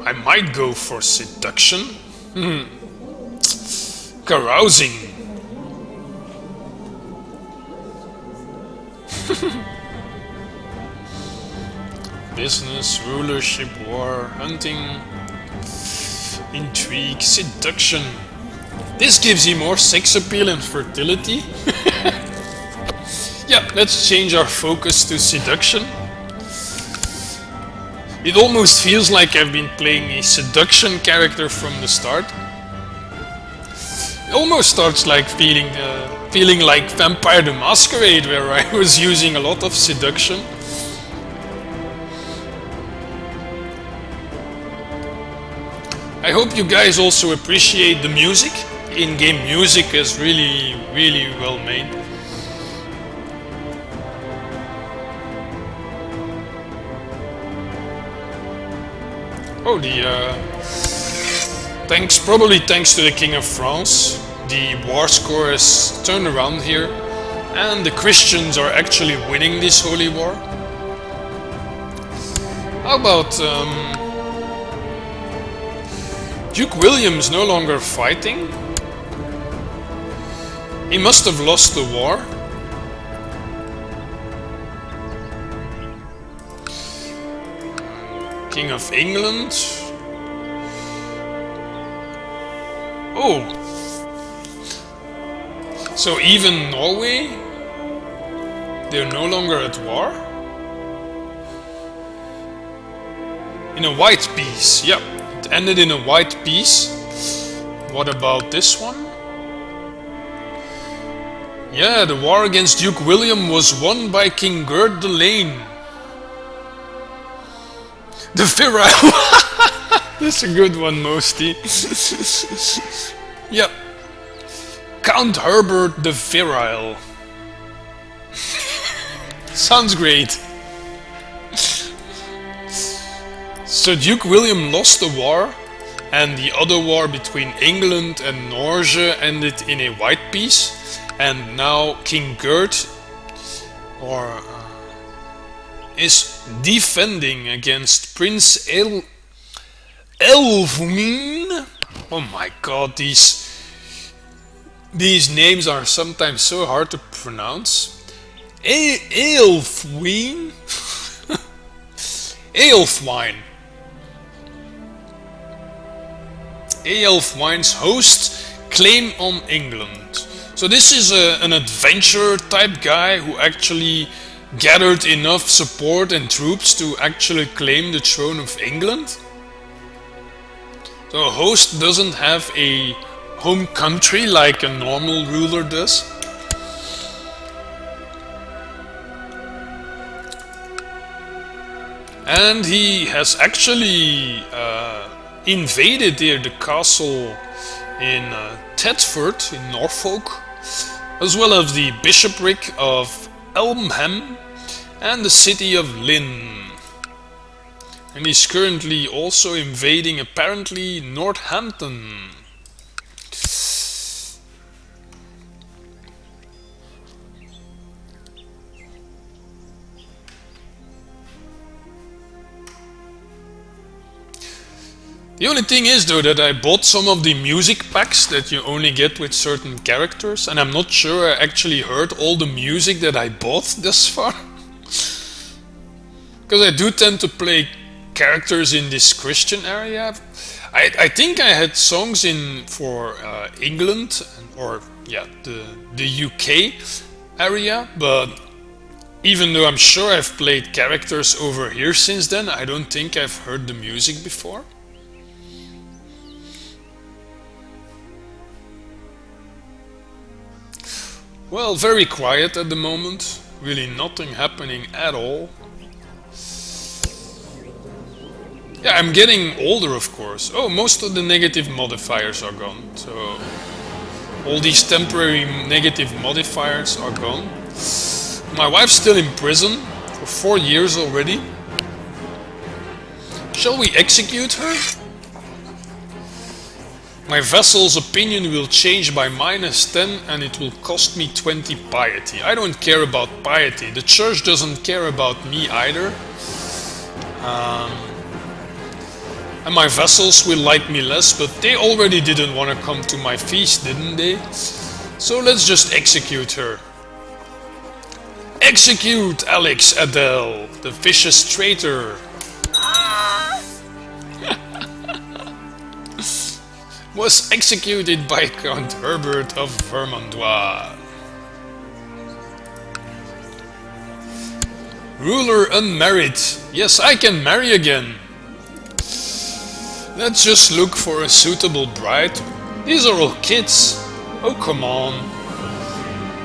I might go for seduction. Carousing. Business, rulership, war, hunting, intrigue, seduction. This gives you more sex appeal and fertility. Yeah, let's change our focus to seduction. It almost feels like I've been playing a seduction character from the start. It almost starts like feeling like Vampire the Masquerade, where I was using a lot of seduction. I hope you guys also appreciate the music. In-game music is really well made. Oh, probably thanks to the King of France, the war score has turned around here, and the Christians are actually winning this holy war. How about Duke William's no longer fighting? He must have lost the war. King of England. Oh. So even Norway? They're no longer at war? In a white peace, yep. It ended in a white peace. What about this one? Yeah, the war against Duke William was won by King Gerd the Lane. The Virile. That's a good one, Mosty. Yep. Count Herbert the Virile. Sounds great. So Duke William lost the war, and the other war between England and Norge ended in a white peace, and now King Gerd is defending against Prince Elfwine. Oh my god, these names are sometimes so hard to pronounce. Aelfwine. Aelfwine. Aelfwine's host claim on England. So this is an adventurer type guy who actually gathered enough support and troops to actually claim the throne of England. So a host doesn't have a home country like a normal ruler does. And he has actually invaded here the castle in Thetford in Norfolk, as well as the bishopric of Elmham and the city of Lynn. And he's currently also invading apparently Northampton. The only thing is though that I bought some of the music packs that you only get with certain characters, and I'm not sure I actually heard all the music that I bought thus far. Because I do tend to play characters in this Christian area. I think I had songs for England or yeah the UK area, but Even though I'm sure I've played characters over here since then, I don't think I've heard the music before. Well, very quiet at the moment. Really nothing happening at all. Yeah, I'm getting older, of course. Oh, most of the negative modifiers are gone. So all these temporary negative modifiers are gone. My wife's still in prison for 4 years already. Shall we execute her? My vassal's opinion will change by -10 and it will cost me 20 piety. I don't care about piety. The church doesn't care about me either. And my vassals will like me less, but they already didn't want to come to my feast, didn't they? So let's just execute her. Execute Alex Adele, the vicious traitor. Was executed by Count Herbert of Vermandois. Ruler unmarried. Yes, I can marry again. Let's just look for a suitable bride. These are all kids. Oh, come on.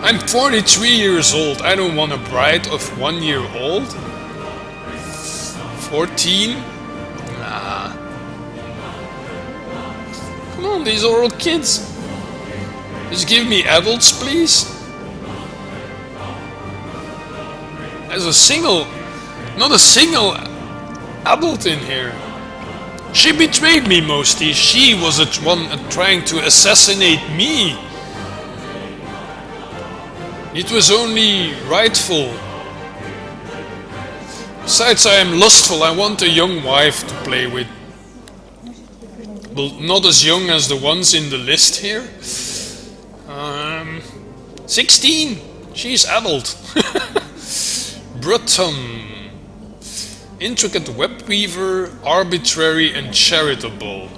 I'm 43 years old. I don't want a bride of 1 year old. 14? Nah. Come on, these are all kids. Just give me adults, please. There's not a single adult in here. She betrayed me, Mosty. She was the one trying to assassinate me. It was only rightful. Besides, I am lustful. I want a young wife to play with. Well, not as young as the ones in the list here. 16. She's adult. Breton. Intricate web weaver, arbitrary and charitable.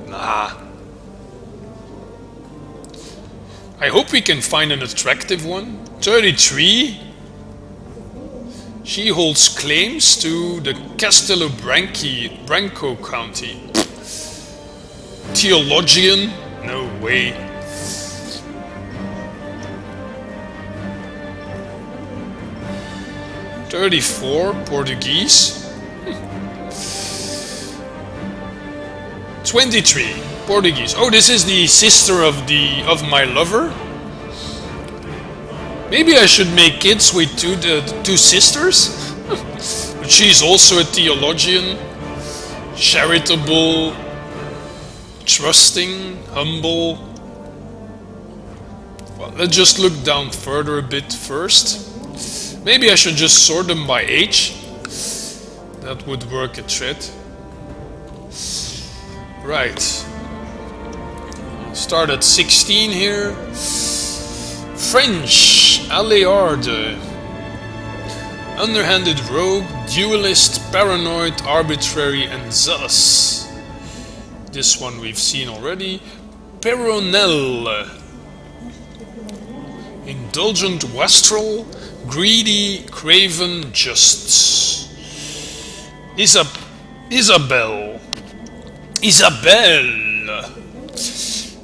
Nah. I hope we can find an attractive one. 33. She holds claims to the Castello Branco County. Theologian? No way. $34 Portuguese. 23 Portuguese. Oh, this is the sister of my lover. Maybe I should make kids with two sisters. But she's also a theologian, charitable, trusting, humble. Well, let's just look down further a bit first. Maybe I should just sort them by age. That would work a tread. Right. Start at 16 here. French, Aléard. Underhanded rogue, duelist, paranoid, arbitrary and zealous. This one we've seen already. Peronel. Indulgent wastrel. Greedy, craven, just. Isabelle.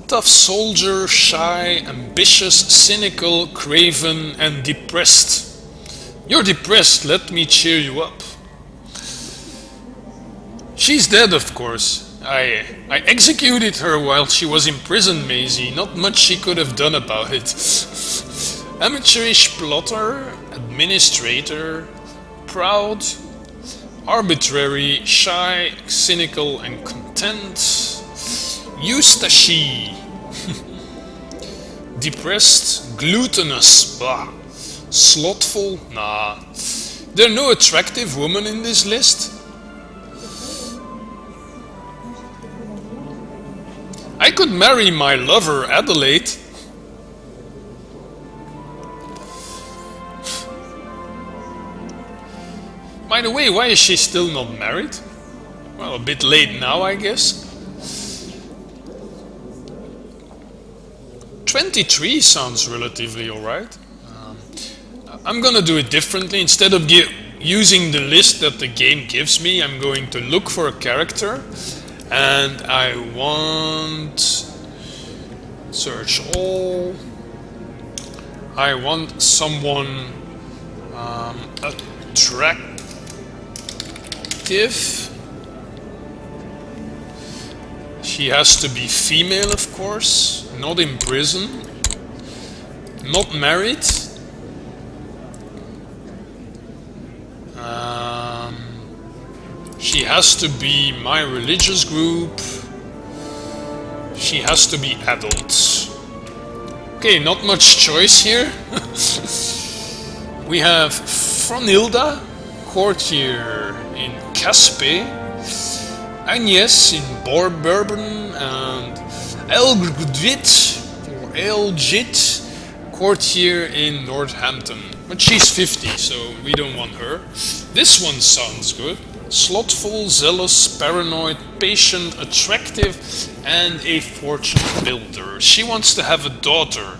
Tough soldier, shy, ambitious, cynical, craven, and depressed. You're depressed, let me cheer you up. She's dead, of course. I executed her while she was in prison, Maisie. Not much she could have done about it. Amateurish plotter, administrator, proud, arbitrary, shy, cynical, and content. Eustache. Depressed, glutinous, blah. Slothful, nah. There are no attractive women in this list. I could marry my lover, Adelaide. By the way, why is she still not married? Well, a bit late now, I guess. 23 sounds relatively alright. I'm gonna do it differently. Instead of using the list that the game gives me, I'm going to look for a character, and I want search all. I want someone attractive. She has to be female, of course, not in prison, not married. She has to be my religious group. She has to be adult. Okay, not much choice here. We have Franilda, courtier in Caspe, Agnes in Bourbon, and Elgit, or Elgit, courtier in Northampton. But she's 50, so we don't want her. This one sounds good. Slothful, zealous, paranoid, patient, attractive, and a fortune builder. She wants to have a daughter.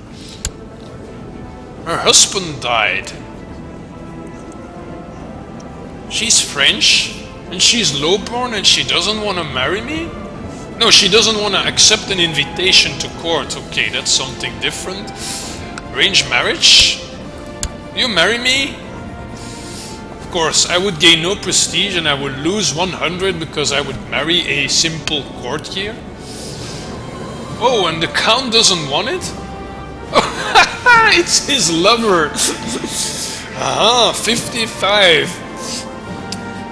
Her husband died. She's French, and she's lowborn, and she doesn't want to marry me? No, she doesn't want to accept an invitation to court. Okay, that's something different. Arranged marriage? You marry me? Of course, I would gain no prestige and I would lose 100 because I would marry a simple courtier. Oh, and the Count doesn't want it? Oh, it's his lover. Aha, 55.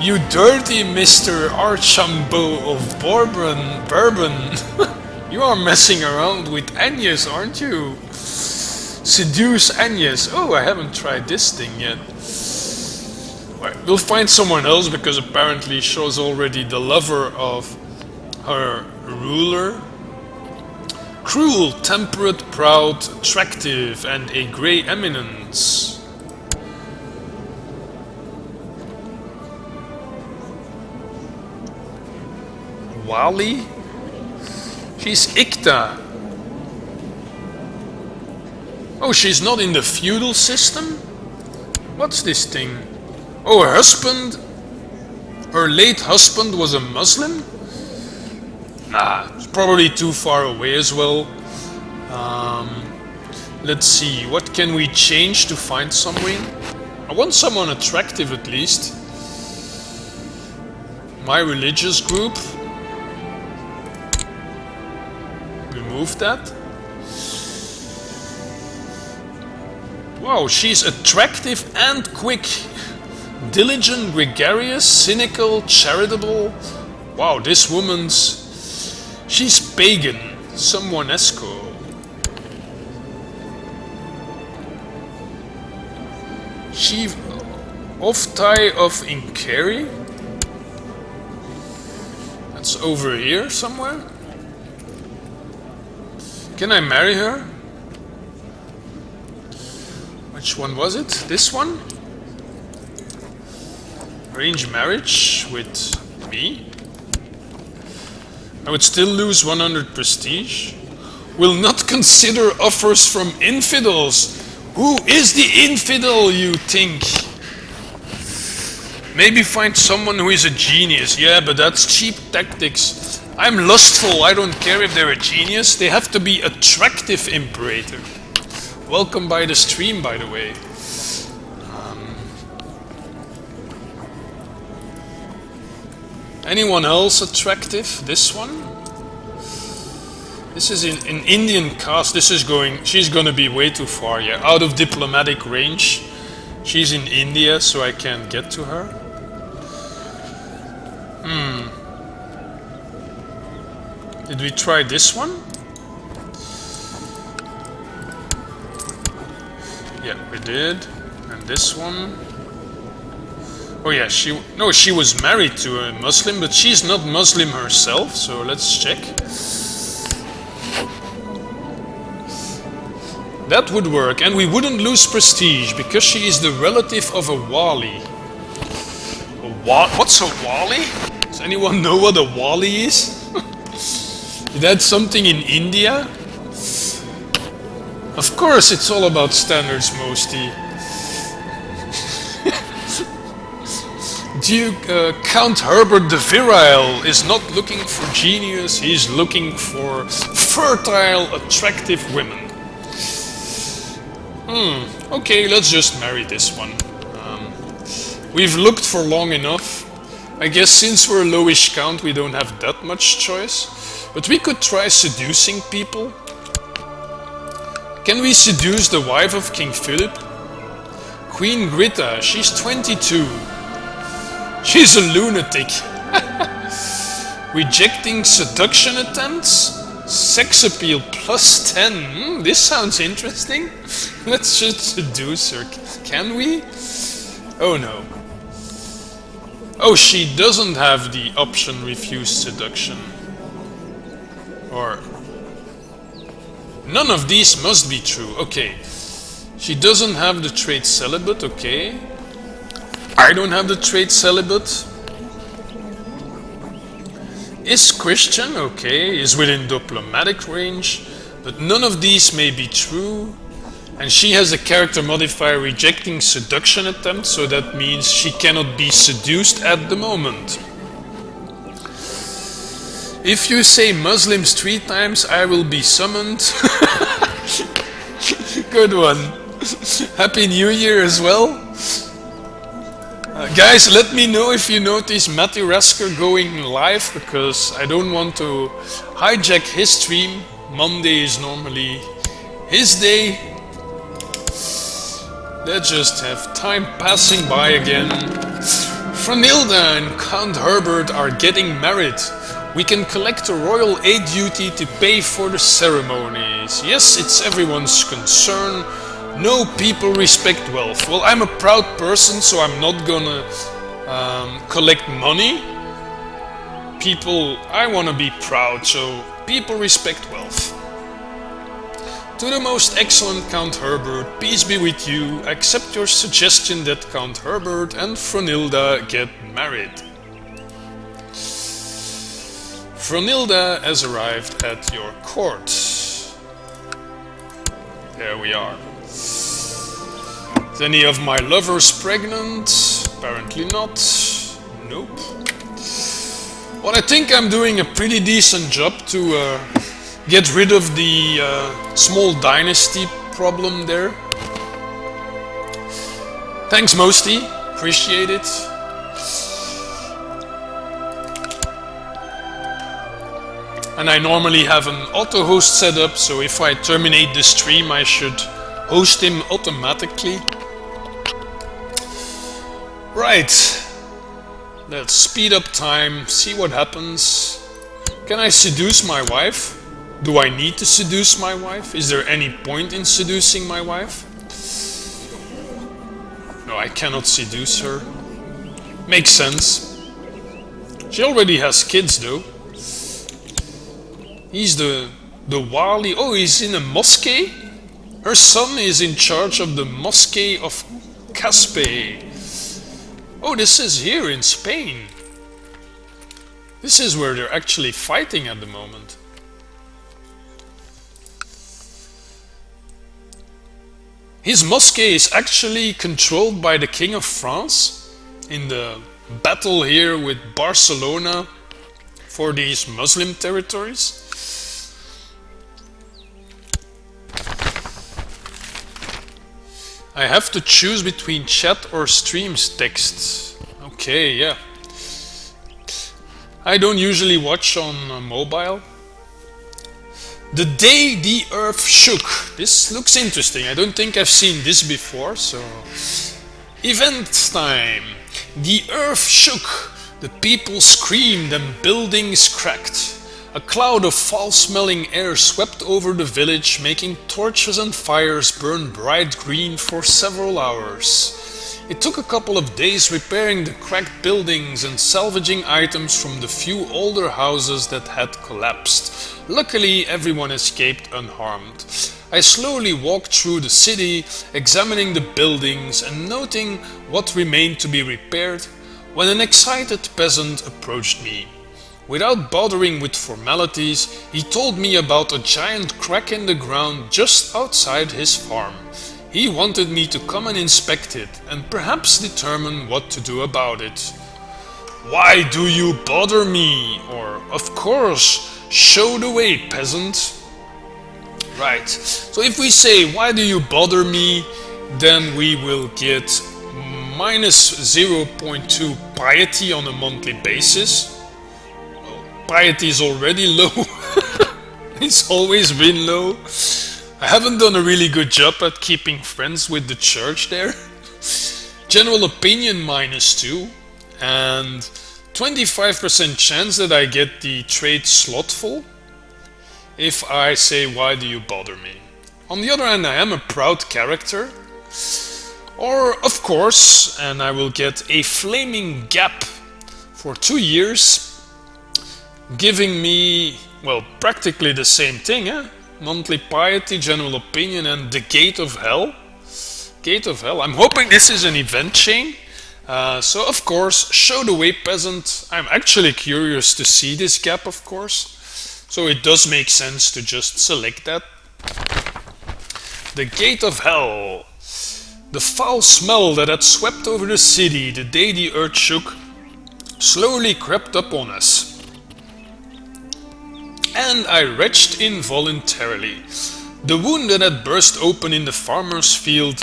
You dirty Mr. Archambault of Bourbon. You are messing around with Agnes, aren't you? Seduce Agnes. Oh, I haven't tried this thing yet. Right, we'll find someone else because apparently she's already the lover of her ruler. Cruel, temperate, proud, attractive, and a grey eminence. Wali? She's Ikta. Oh, she's not in the feudal system? What's this thing? Oh, her late husband was a Muslim? Nah, it's probably too far away as well. Let's see, what can we change to find someone? I want someone attractive at least. My religious group. Remove that. Wow, she's attractive and quick. Diligent, gregarious, cynical, charitable. Wow, this woman's... She's pagan. Someonesco. She... Oftai of Inkeri? That's over here somewhere. Can I marry her? Which one was it? This one? Arrange marriage with me? I would still lose 100 prestige. Will not consider offers from infidels. Who is the infidel, you think? Maybe find someone who is a genius. Yeah, but that's cheap tactics. I'm lustful. I don't care if they're a genius. They have to be attractive, Imperator. Welcome by the stream, by the way. Anyone else attractive? This one? This is an Indian caste. She's gonna be way too far, yeah. Out of diplomatic range. She's in India, so I can't get to her. Did we try this one? Yeah, we did. And this one. Oh yeah, she was married to a Muslim, but she's not Muslim herself, so let's check. That would work, and we wouldn't lose prestige, because she is the relative of a Wali. What's a Wali? Does anyone know what a Wali is? Is that something in India? Of course, it's all about standards, Mosty. Duke Count Herbert the Virile is not looking for genius, he's looking for fertile, attractive women. Okay, let's just marry this one. We've looked for long enough. I guess since we're lowish count we don't have that much choice. But we could try seducing people. Can we seduce the wife of King Philip? Queen Greta, she's 22. She's a lunatic. Rejecting seduction attempts? Sex appeal plus 10. This sounds interesting. Let's just seduce her. Can we? Oh no. Oh, she doesn't have the option refuse seduction. Or... none of these must be true. Okay. She doesn't have the trait celibate. Okay. I don't have the trait celibate. Is Christian. Okay. Is within diplomatic range. But none of these may be true. And she has a character modifier rejecting seduction attempts, so that means she cannot be seduced at the moment. If you say Muslims 3 times, I will be summoned. Good one. Happy New Year as well. Guys, let me know if you notice Matthew Rasker going live, because I don't want to hijack his stream. Monday is normally his day. Let's just have time passing by again. Franilda and Count Herbert are getting married. We can collect a royal aid duty to pay for the ceremonies. Yes, it's everyone's concern. No, people respect wealth. Well, I'm a proud person, so I'm not gonna collect money. I wanna be proud, so people respect wealth. To the most excellent Count Herbert, peace be with you. I accept your suggestion that Count Herbert and Franilda get married. Franilda has arrived at your court. There we are. Is any of my lovers pregnant? Apparently not. Nope. Well, I think I'm doing a pretty decent job to get rid of the small dynasty problem there. Thanks, Mosty. Appreciate it. And I normally have an auto host set up, so if I terminate the stream, I should host him automatically. Right. Let's speed up time, see what happens. Can I seduce my wife? Do I need to seduce my wife? Is there any point in seducing my wife? No, I cannot seduce her. Makes sense. She already has kids though. He's the wali. Oh, he's in a mosque? Her son is in charge of the mosque of Caspe. Oh, this is here in Spain. This is where they're actually fighting at the moment. His mosque is actually controlled by the King of France in the battle here with Barcelona for these Muslim territories. I have to choose between chat or streams text. Okay, yeah. I don't usually watch on mobile. The day the earth shook. This looks interesting. I don't think I've seen this before, so... Event time. The earth shook. The people screamed and buildings cracked. A cloud of foul-smelling air swept over the village, making torches and fires burn bright green for several hours. It took a couple of days repairing the cracked buildings and salvaging items from the few older houses that had collapsed. Luckily, everyone escaped unharmed. I slowly walked through the city, examining the buildings and noting what remained to be repaired, when an excited peasant approached me. Without bothering with formalities, he told me about a giant crack in the ground just outside his farm. He wanted me to come and inspect it and perhaps determine what to do about it. Why do you bother me? Or, of course, show the way, peasant. Right, so if we say, why do you bother me, then we will get minus 0.2 piety on a monthly basis. Well, piety is already low. It's always been low. I haven't done a really good job at keeping friends with the church there. General opinion minus 2, and 25% chance that I get the trade slothful if I say, why do you bother me? On the other hand, I am a proud character. Or, of course, and I will get a flaming gap for 2 years, giving me, well, practically the same thing, eh? Monthly piety, general opinion, and the Gate of Hell. Gate of Hell. I'm hoping this is an event chain. So, of course, show the way, peasant. I'm actually curious to see this gap, of course. So it does make sense to just select that. The Gate of Hell. The foul smell that had swept over the city the day the earth shook slowly crept up on us. And I retched involuntarily. The wound that had burst open in the farmer's field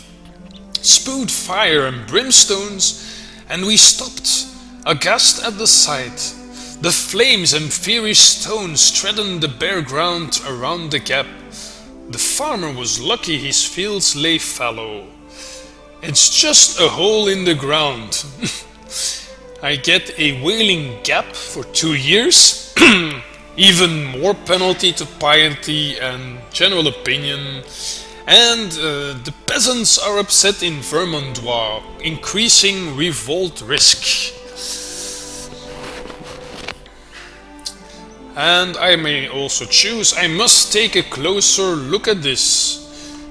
spewed fire and brimstones, and we stopped, aghast at the sight. The flames and fiery stones threatened the bare ground around the gap. The farmer was lucky his fields lay fallow. It's just a hole in the ground. I get a wailing gap for 2 years, even more penalty to piety and general opinion, and the peasants are upset in Vermandois, increasing revolt risk. And I may also choose, I must take a closer look at this.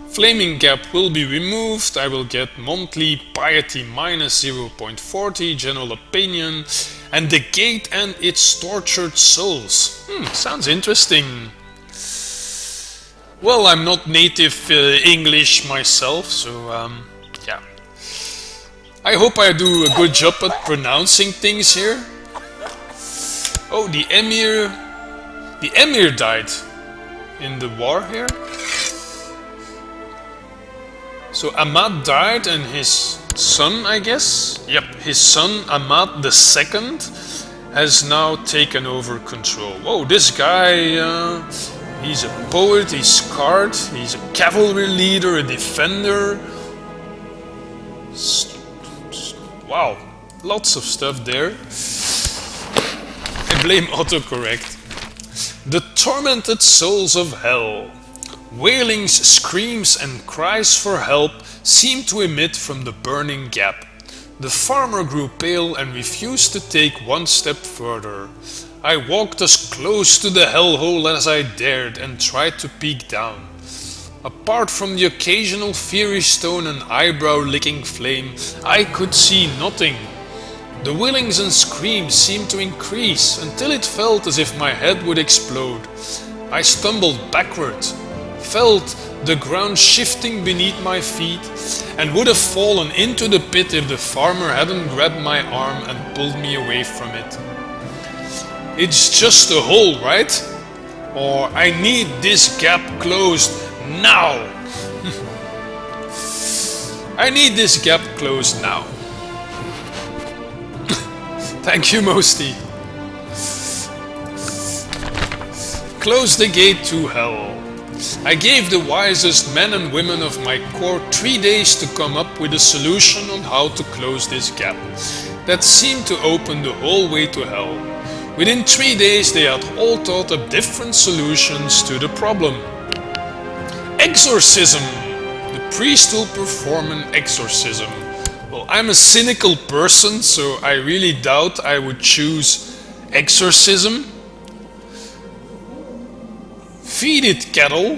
Flaming gap will be removed, I will get monthly piety minus 0.40, general opinion, and the gate and its tortured souls. Sounds interesting. Well, I'm not native English myself, so yeah. I hope I do a good job at pronouncing things here. Oh, the Emir died in the war here. So Ahmad died and his son, I guess? Yep, his son Ahmad II has now taken over control. Whoa, this guy, he's a poet, he's scarred, he's a cavalry leader, a defender. Wow, lots of stuff there. I blame autocorrect. The tormented souls of hell. Wailings, screams, and cries for help seemed to emit from the burning gap. The farmer grew pale and refused to take one step further. I walked as close to the hellhole as I dared and tried to peek down. Apart from the occasional fiery stone and eyebrow-licking flame, I could see nothing. The wailings and screams seemed to increase until it felt as if my head would explode. I stumbled backward, felt the ground shifting beneath my feet, and would have fallen into the pit if the farmer hadn't grabbed my arm and pulled me away from it. It's just a hole, right? Or I need this gap closed now. I need this gap closed now. Thank you, Mosty. Close the gate to hell. I gave the wisest men and women of my court 3 days to come up with a solution on how to close this gap that seemed to open the whole way to hell. Within 3 days they had all thought up different solutions to the problem. Exorcism! The priest will perform an exorcism. Well, I'm a cynical person, so I really doubt I would choose exorcism. Feed it, cattle.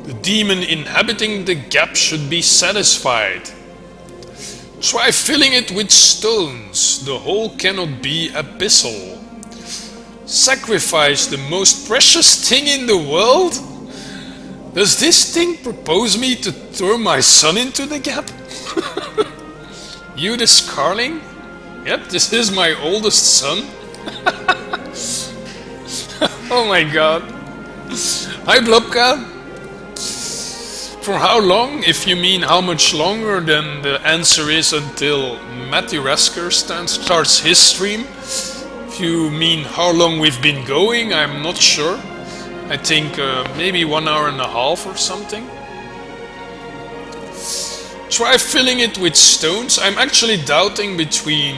The demon inhabiting the gap should be satisfied. Try filling it with stones. The hole cannot be abyssal. Sacrifice the most precious thing in the world? Does this thing propose me to throw my son into the gap? You the Scarling? Yep, this is my oldest son. Oh my god. Hi Blobka. For how long? If you mean how much longer, then the answer is until Matthew Rasker starts his stream. If you mean how long we've been going, I'm not sure. I think maybe 1 hour and a half or something. Try filling it with stones. I'm actually doubting between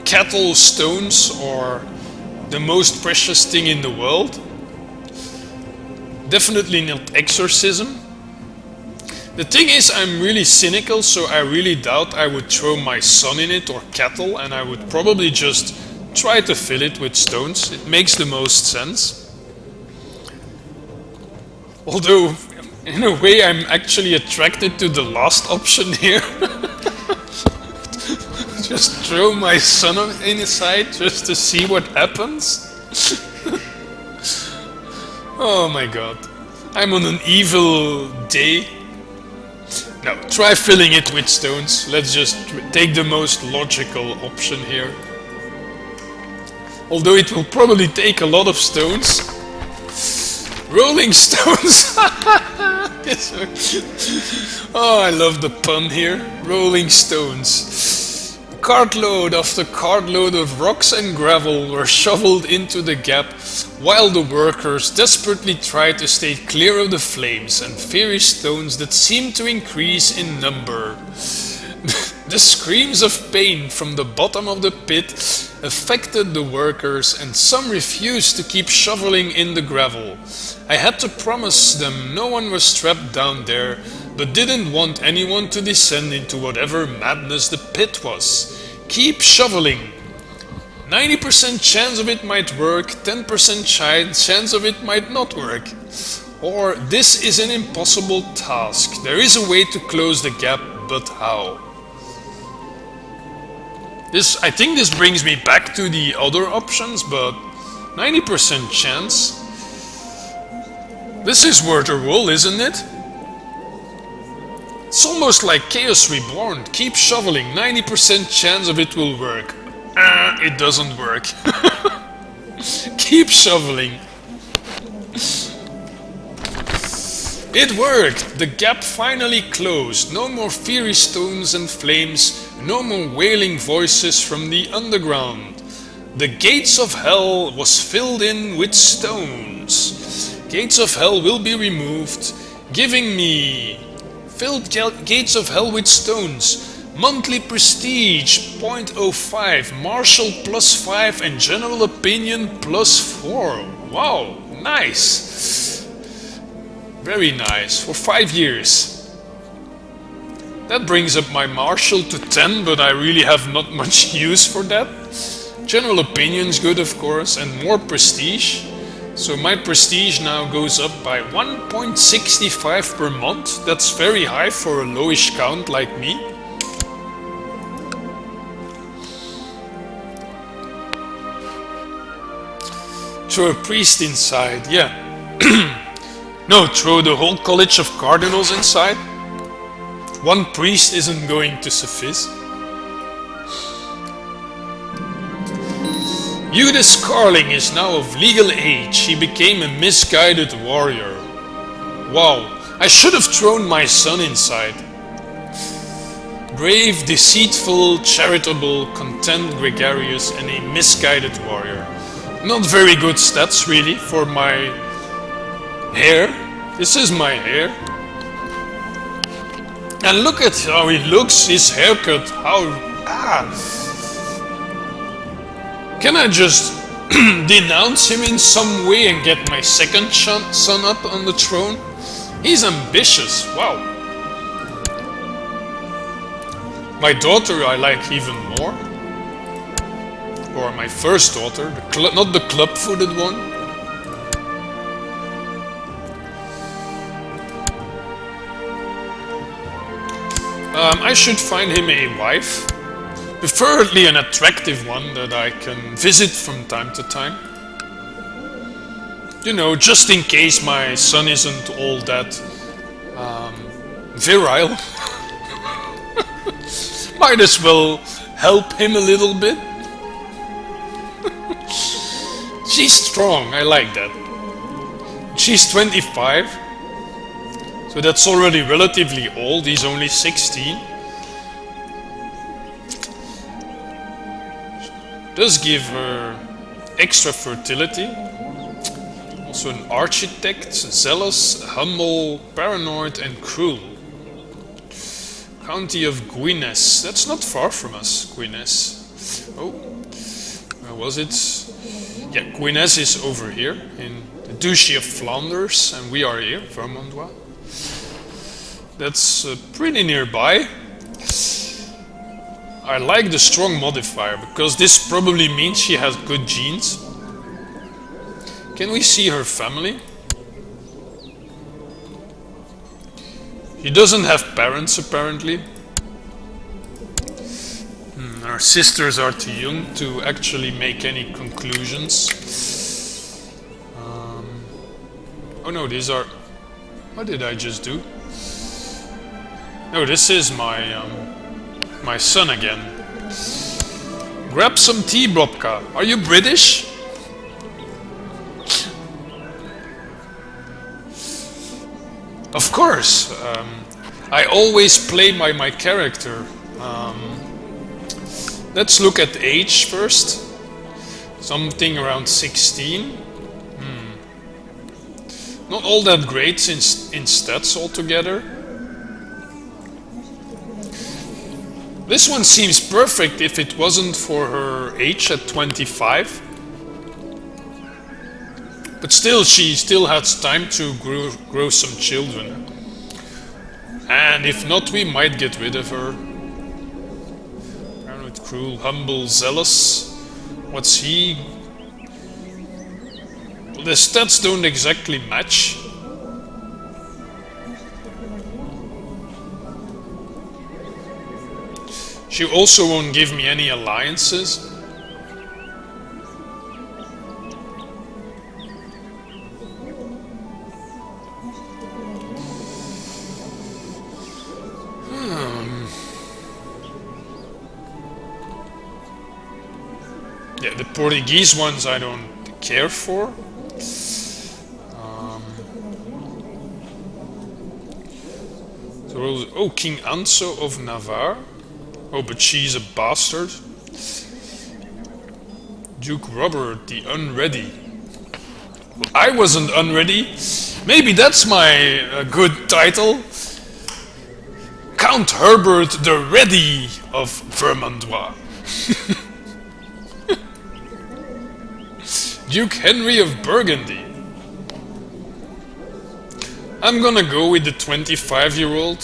cattle stones or the most precious thing in the world. Definitely not exorcism. The thing is, I'm really cynical, so I really doubt I would throw my son in it or cattle, and I would probably just try to fill it with stones. It makes the most sense. Although, in a way, I'm actually attracted to the last option here. Just throw my son inside just to see what happens. Oh my god. I'm on an evil day. No, try filling it with stones. Let's just take the most logical option here. Although it will probably take a lot of stones. Rolling stones! Oh, I love the pun here. Rolling stones. Cartload after cartload of rocks and gravel were shoveled into the gap while the workers desperately tried to stay clear of the flames and fiery stones that seemed to increase in number. The screams of pain from the bottom of the pit affected the workers, and some refused to keep shoveling in the gravel. I had to promise them no one was trapped down there, but didn't want anyone to descend into whatever madness the pit was. Keep shoveling. 90% chance of it might work, 10% chance of it might not work. Or, this is an impossible task. There is a way to close the gap, but how? I think this brings me back to the other options, but 90% chance. This is World of Wool, isn't it? It's almost like Chaos Reborn. Keep shoveling, 90% chance of it will work. It doesn't work. Keep shoveling. It worked! The gap finally closed. No more fiery stones and flames, no more wailing voices from the underground. The gates of hell was filled in with stones. Gates of hell will be removed, giving me filled gates of hell with stones. Monthly prestige 0.05, martial +5 and general opinion +4. Wow, nice. Very nice, for 5 years. That brings up my martial to 10, but I really have not much use for that. General opinion's good, of course, and more prestige. So my prestige now goes up by 1.65 per month. That's very high for a lowish count like me. Throw a priest inside, yeah. No, throw the whole college of cardinals inside. One priest isn't going to suffice. Judas Carling is now of legal age. He became a misguided warrior. Wow, I should have thrown my son inside. Brave, deceitful, charitable, content, gregarious, and a misguided warrior. Not very good stats, really, for my hair. This is my hair. And look at how he looks, his haircut, Can I just denounce him in some way and get my second son up on the throne? He's ambitious, wow. My daughter I like even more. Or my first daughter, not the club-footed one. I should find him a wife. Preferably an attractive one that I can visit from time to time. You know, just in case my son isn't all that virile. Might as well help him a little bit. She's strong, I like that. She's 25, so that's already relatively old. He's only 16. Does give her extra fertility. Also an architect, zealous, humble, paranoid and cruel. County of Guinness. That's not far from us, Guinness. Oh, where was it? Yeah, Guinness is over here in the Duchy of Flanders, and we are here, Vermandois. That's pretty nearby. I like the strong modifier because this probably means she has good genes. Can we see her family? She doesn't have parents apparently. Her sisters are too young to actually make any conclusions. Oh no, these are... What did I just do? No, this is my son again. Grab some tea, Bobka. Are you British? Of course. I always play by my character. Let's look at age first. Something around 16. Not all that great in stats altogether. This one seems perfect if it wasn't for her age at 25. But still, she still has time to grow some children. And if not, we might get rid of her. Paranoid, cruel, humble, zealous. What's he? Well, the stats don't exactly match. She also won't give me any alliances. Yeah, the Portuguese ones I don't care for. Oh, King Anso of Navarre. Oh, but she's a bastard. Duke Robert the Unready. Well, I wasn't unready. Maybe that's my good title. Count Herbert the Ready of Vermandois. Duke Henry of Burgundy. I'm gonna go with the 25-year-old,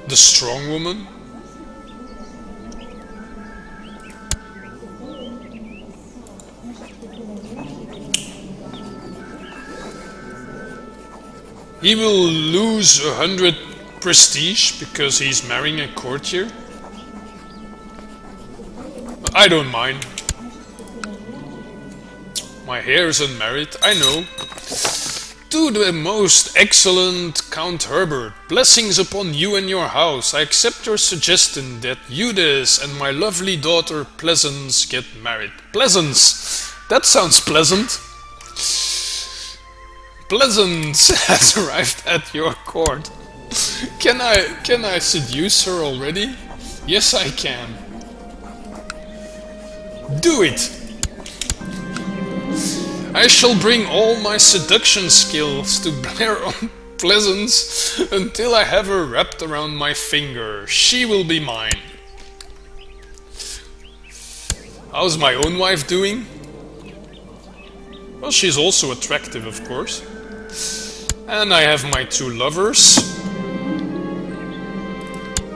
the strong woman. He will lose 100 prestige because he's marrying a courtier. I don't mind. My heir is unmarried, I know. To the most excellent Count Herbert, blessings upon you and your house. I accept your suggestion that Eudes and my lovely daughter Pleasance get married. Pleasance! That sounds pleasant. Pleasance has arrived at your court. Can I seduce her already? Yes, I can. Do it! I shall bring all my seduction skills to bear on Pleasance until I have her wrapped around my finger. She will be mine. How's my own wife doing? Well, she's also attractive, of course. And I have my two lovers,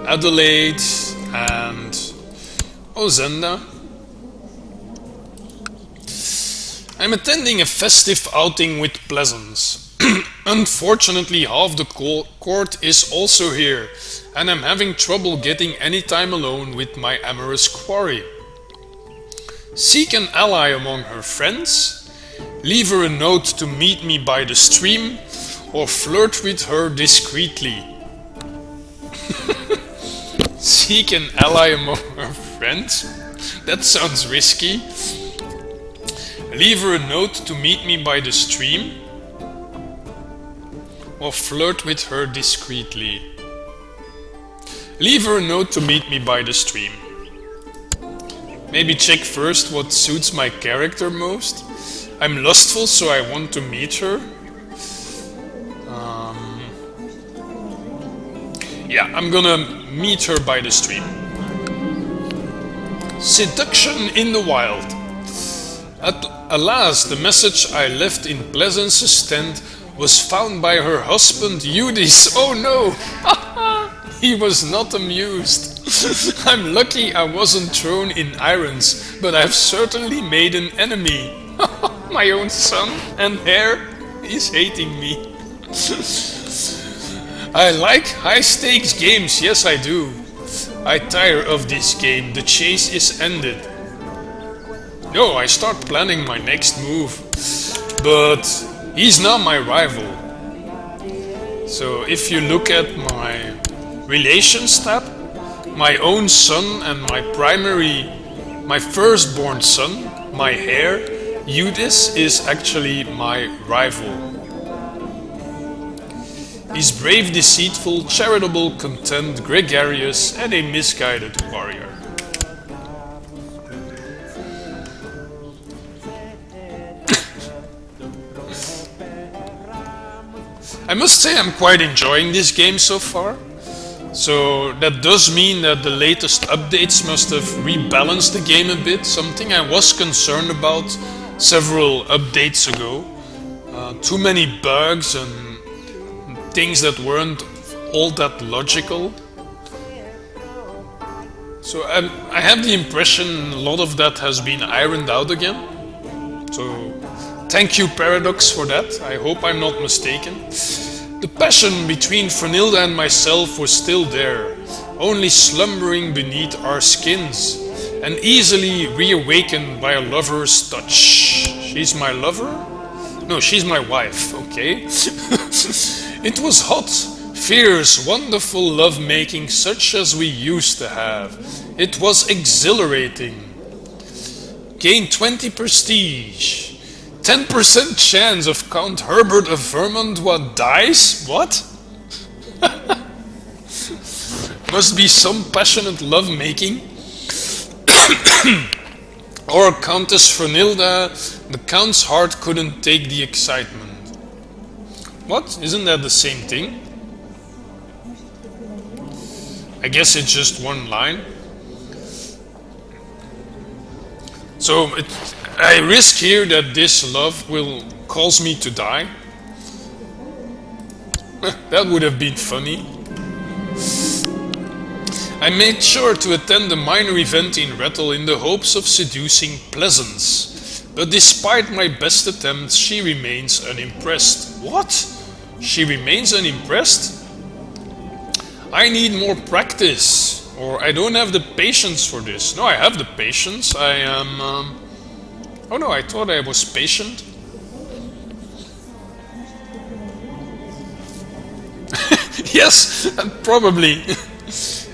Adelaide and Ozenda. I'm attending a festive outing with Pleasance. Unfortunately, half the court is also here, and I'm having trouble getting any time alone with my amorous quarry. Seek an ally among her friends, leave her a note to meet me by the stream, or flirt with her discreetly. Seek an ally among her friends. friend. That sounds risky. Leave her a note to meet me by the stream. Or flirt with her discreetly. Leave her a note to meet me by the stream. Maybe check first what suits my character most. I'm lustful, so I want to meet her. Yeah, I'm gonna meet her by the stream. Seduction in the wild. Alas, the message I left in Pleasance's tent was found by her husband Eudes. Oh no! He was not amused. I'm lucky I wasn't thrown in irons, but I've certainly made an enemy. My own son and heir is hating me. I like high-stakes games, yes I do. I tire of this game, the chase is ended. No, I start planning my next move. But he's now my rival. So if you look at my relations tab, my own son and my firstborn son, my heir, Eudes, is actually my rival. He's brave, deceitful, charitable, content, gregarious, and a misguided warrior. I must say I'm quite enjoying this game so far. So that does mean that the latest updates must have rebalanced the game a bit, something I was concerned about several updates ago. Too many bugs and things that weren't all that logical. So I have the impression a lot of that has been ironed out again. So thank you Paradox for that, I hope I'm not mistaken. The passion between Fernilda and myself was still there, only slumbering beneath our skins, and easily reawakened by a lover's touch. She's my lover? No, she's my wife, okay. It was hot, fierce, wonderful love-making such as we used to have. It was exhilarating. Gain 20 prestige. 10% chance of Count Herbert of Vermandois dies? What? Must be some passionate love-making. Or Countess Fernilda, the Count's heart couldn't take the excitement. What? Isn't that the same thing? I guess it's just one line. So I risk here that this love will cause me to die. That would have been funny. I made sure to attend a minor event in Rattle in the hopes of seducing Pleasance. But despite my best attempts, she remains unimpressed. What? She remains unimpressed? I need more practice. Or I don't have the patience for this. No, I have the patience. I am... Oh no, I thought I was patient. Yes, probably.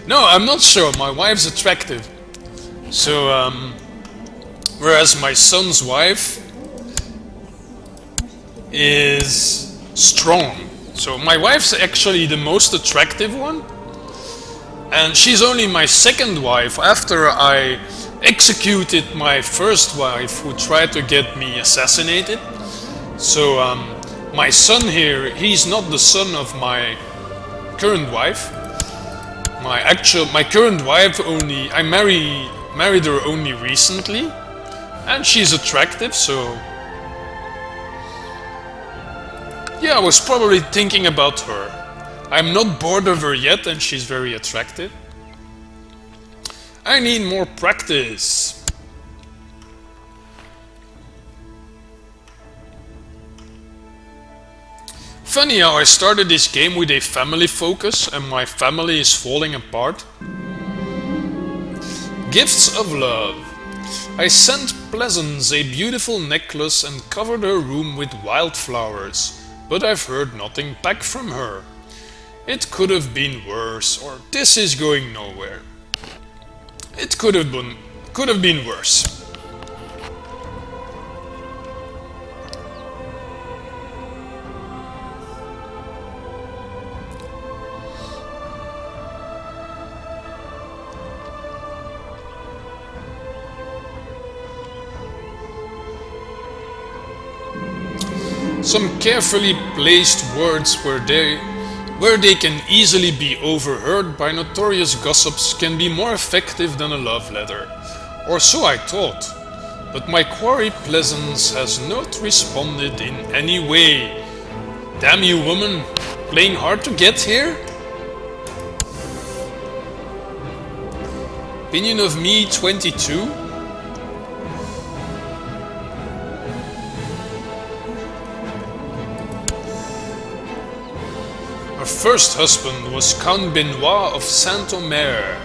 No, I'm not sure. My wife's attractive. So, whereas my son's wife is strong. So my wife's actually the most attractive one. And she's only my second wife after I executed my first wife who tried to get me assassinated. So my son here, he's not the son of my current wife. My current wife I married her only recently, and she's attractive, so yeah, I was probably thinking about her. I'm not bored of her yet, and she's very attractive. I need more practice. Funny how I started this game with a family focus and my family is falling apart. Gifts of love. I sent Pleasance a beautiful necklace and covered her room with wildflowers, but I've heard nothing back from her. It could have been worse, or this is going nowhere. It could have been worse. Some carefully placed words where they can easily be overheard by notorious gossips can be more effective than a love letter. Or so I thought. But my quarry Pleasance has not responded in any way. Damn you, woman! Playing hard to get here? Opinion of me 22? Her first husband was Count Benoit of Saint-Omer.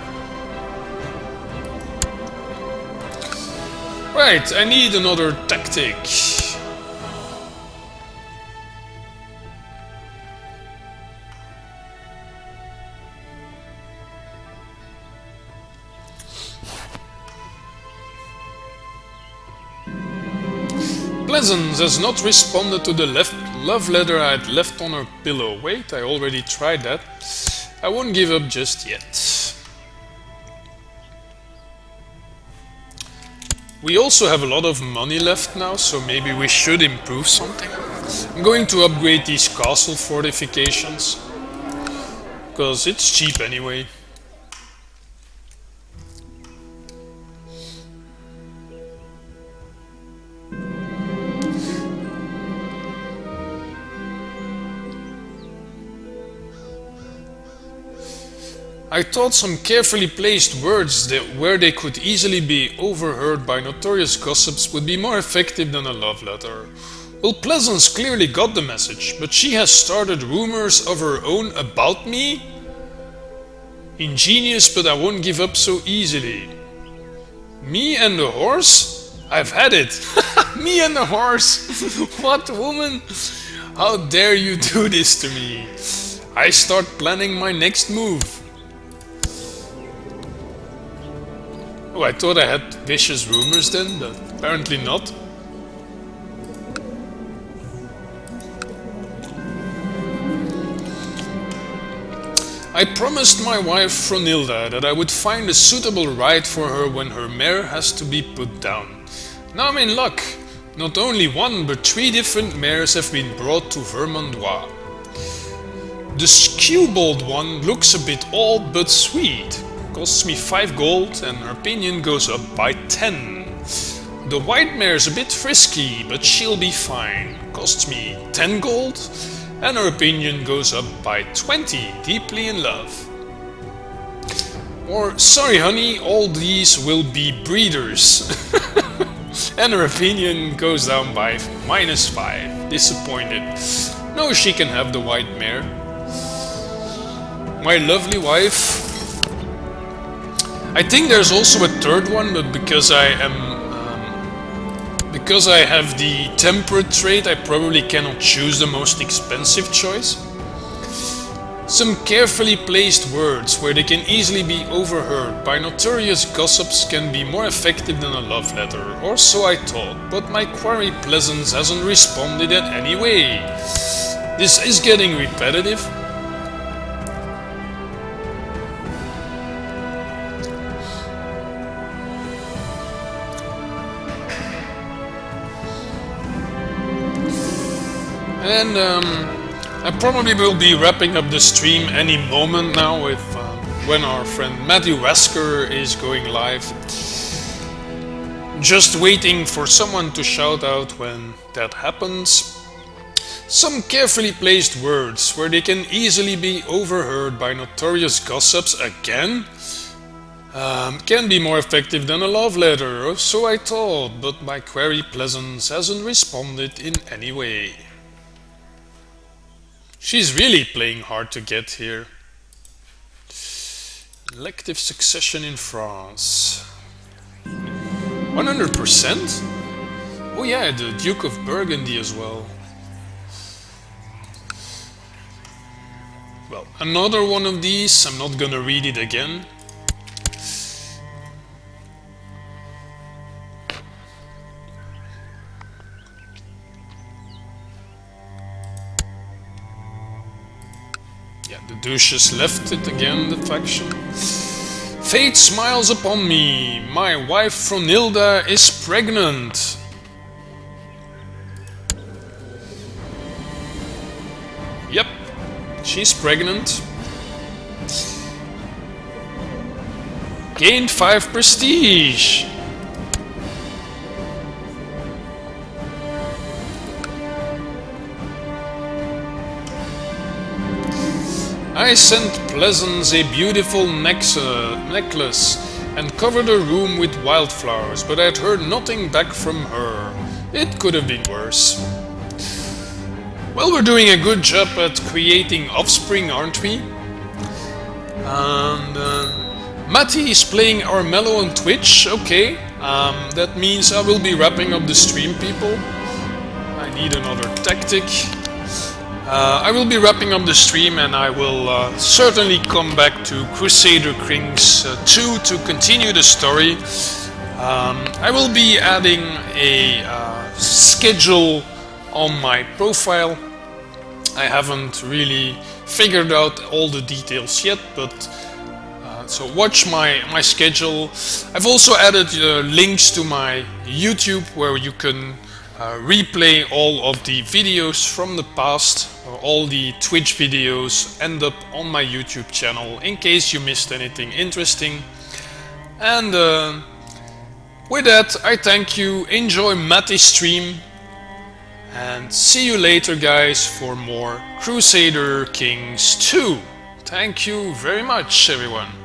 Right, I need another tactic. Pleasance has not responded to the love letter I had left on her pillow. Wait, I already tried that. I won't give up just yet. We also have a lot of money left now, so maybe we should improve something. I'm going to upgrade these castle fortifications, because it's cheap anyway. I thought some carefully placed words where they could easily be overheard by notorious gossips would be more effective than a love letter. Well, Pleasance clearly got the message, but she has started rumors of her own about me? Ingenious, but I won't give up so easily. Me and the horse? I've had it. Me and the horse. What, woman? How dare you do this to me? I start planning my next move. Oh, I thought I had vicious rumors then, but apparently not. I promised my wife Fronilda that I would find a suitable ride for her when her mare has to be put down. Now I'm in luck. Not only one, but 3 different mares have been brought to Vermandois. The skewbald one looks a bit old but sweet. Costs me 5 gold and her opinion goes up by 10. The white mare's a bit frisky, but she'll be fine. Costs me 10 gold and her opinion goes up by 20. Deeply in love. Or, sorry honey, all these will be breeders. And her opinion goes down by -5. Disappointed. No, she can have the white mare. My lovely wife. I think there's also a third one, but because I have the temperate trait, I probably cannot choose the most expensive choice. Some carefully placed words where they can easily be overheard by notorious gossips can be more effective than a love letter, or so I thought, but my quarry Pleasance hasn't responded in any way. This is getting repetitive. And I probably will be wrapping up the stream any moment now with when our friend Matthew Wesker is going live. Just waiting for someone to shout out when that happens. Some carefully placed words where they can easily be overheard by notorious gossips again can be more effective than a love letter, or so I thought, but my query Pleasance hasn't responded in any way. She's really playing hard to get here. Elective succession in France. 100%? Oh yeah, the Duke of Burgundy as well. Well, another one of these. I'm not gonna read it again. Duchess left it again, the faction. Fate smiles upon me. My wife Fronilda is pregnant. Yep, she's pregnant. Gained 5 prestige. I sent Pleasance a beautiful necklace and covered her room with wildflowers, but I had heard nothing back from her. It could have been worse. Well, we're doing a good job at creating offspring, aren't we? And Matty is playing Armello on Twitch. Okay, that means I will be wrapping up the stream, people. I need another tactic. I will be wrapping up the stream, and I will certainly come back to Crusader Kings 2 to continue the story. I will be adding a schedule on my profile. I haven't really figured out all the details yet, but so watch my schedule. I've also added links to my YouTube where you can replay all of the videos from the past. All the Twitch videos end up on my YouTube channel in case you missed anything interesting. And with that, I thank you, enjoy Matty's stream, and see you later, guys, for more Crusader Kings 2. Thank you very much, everyone.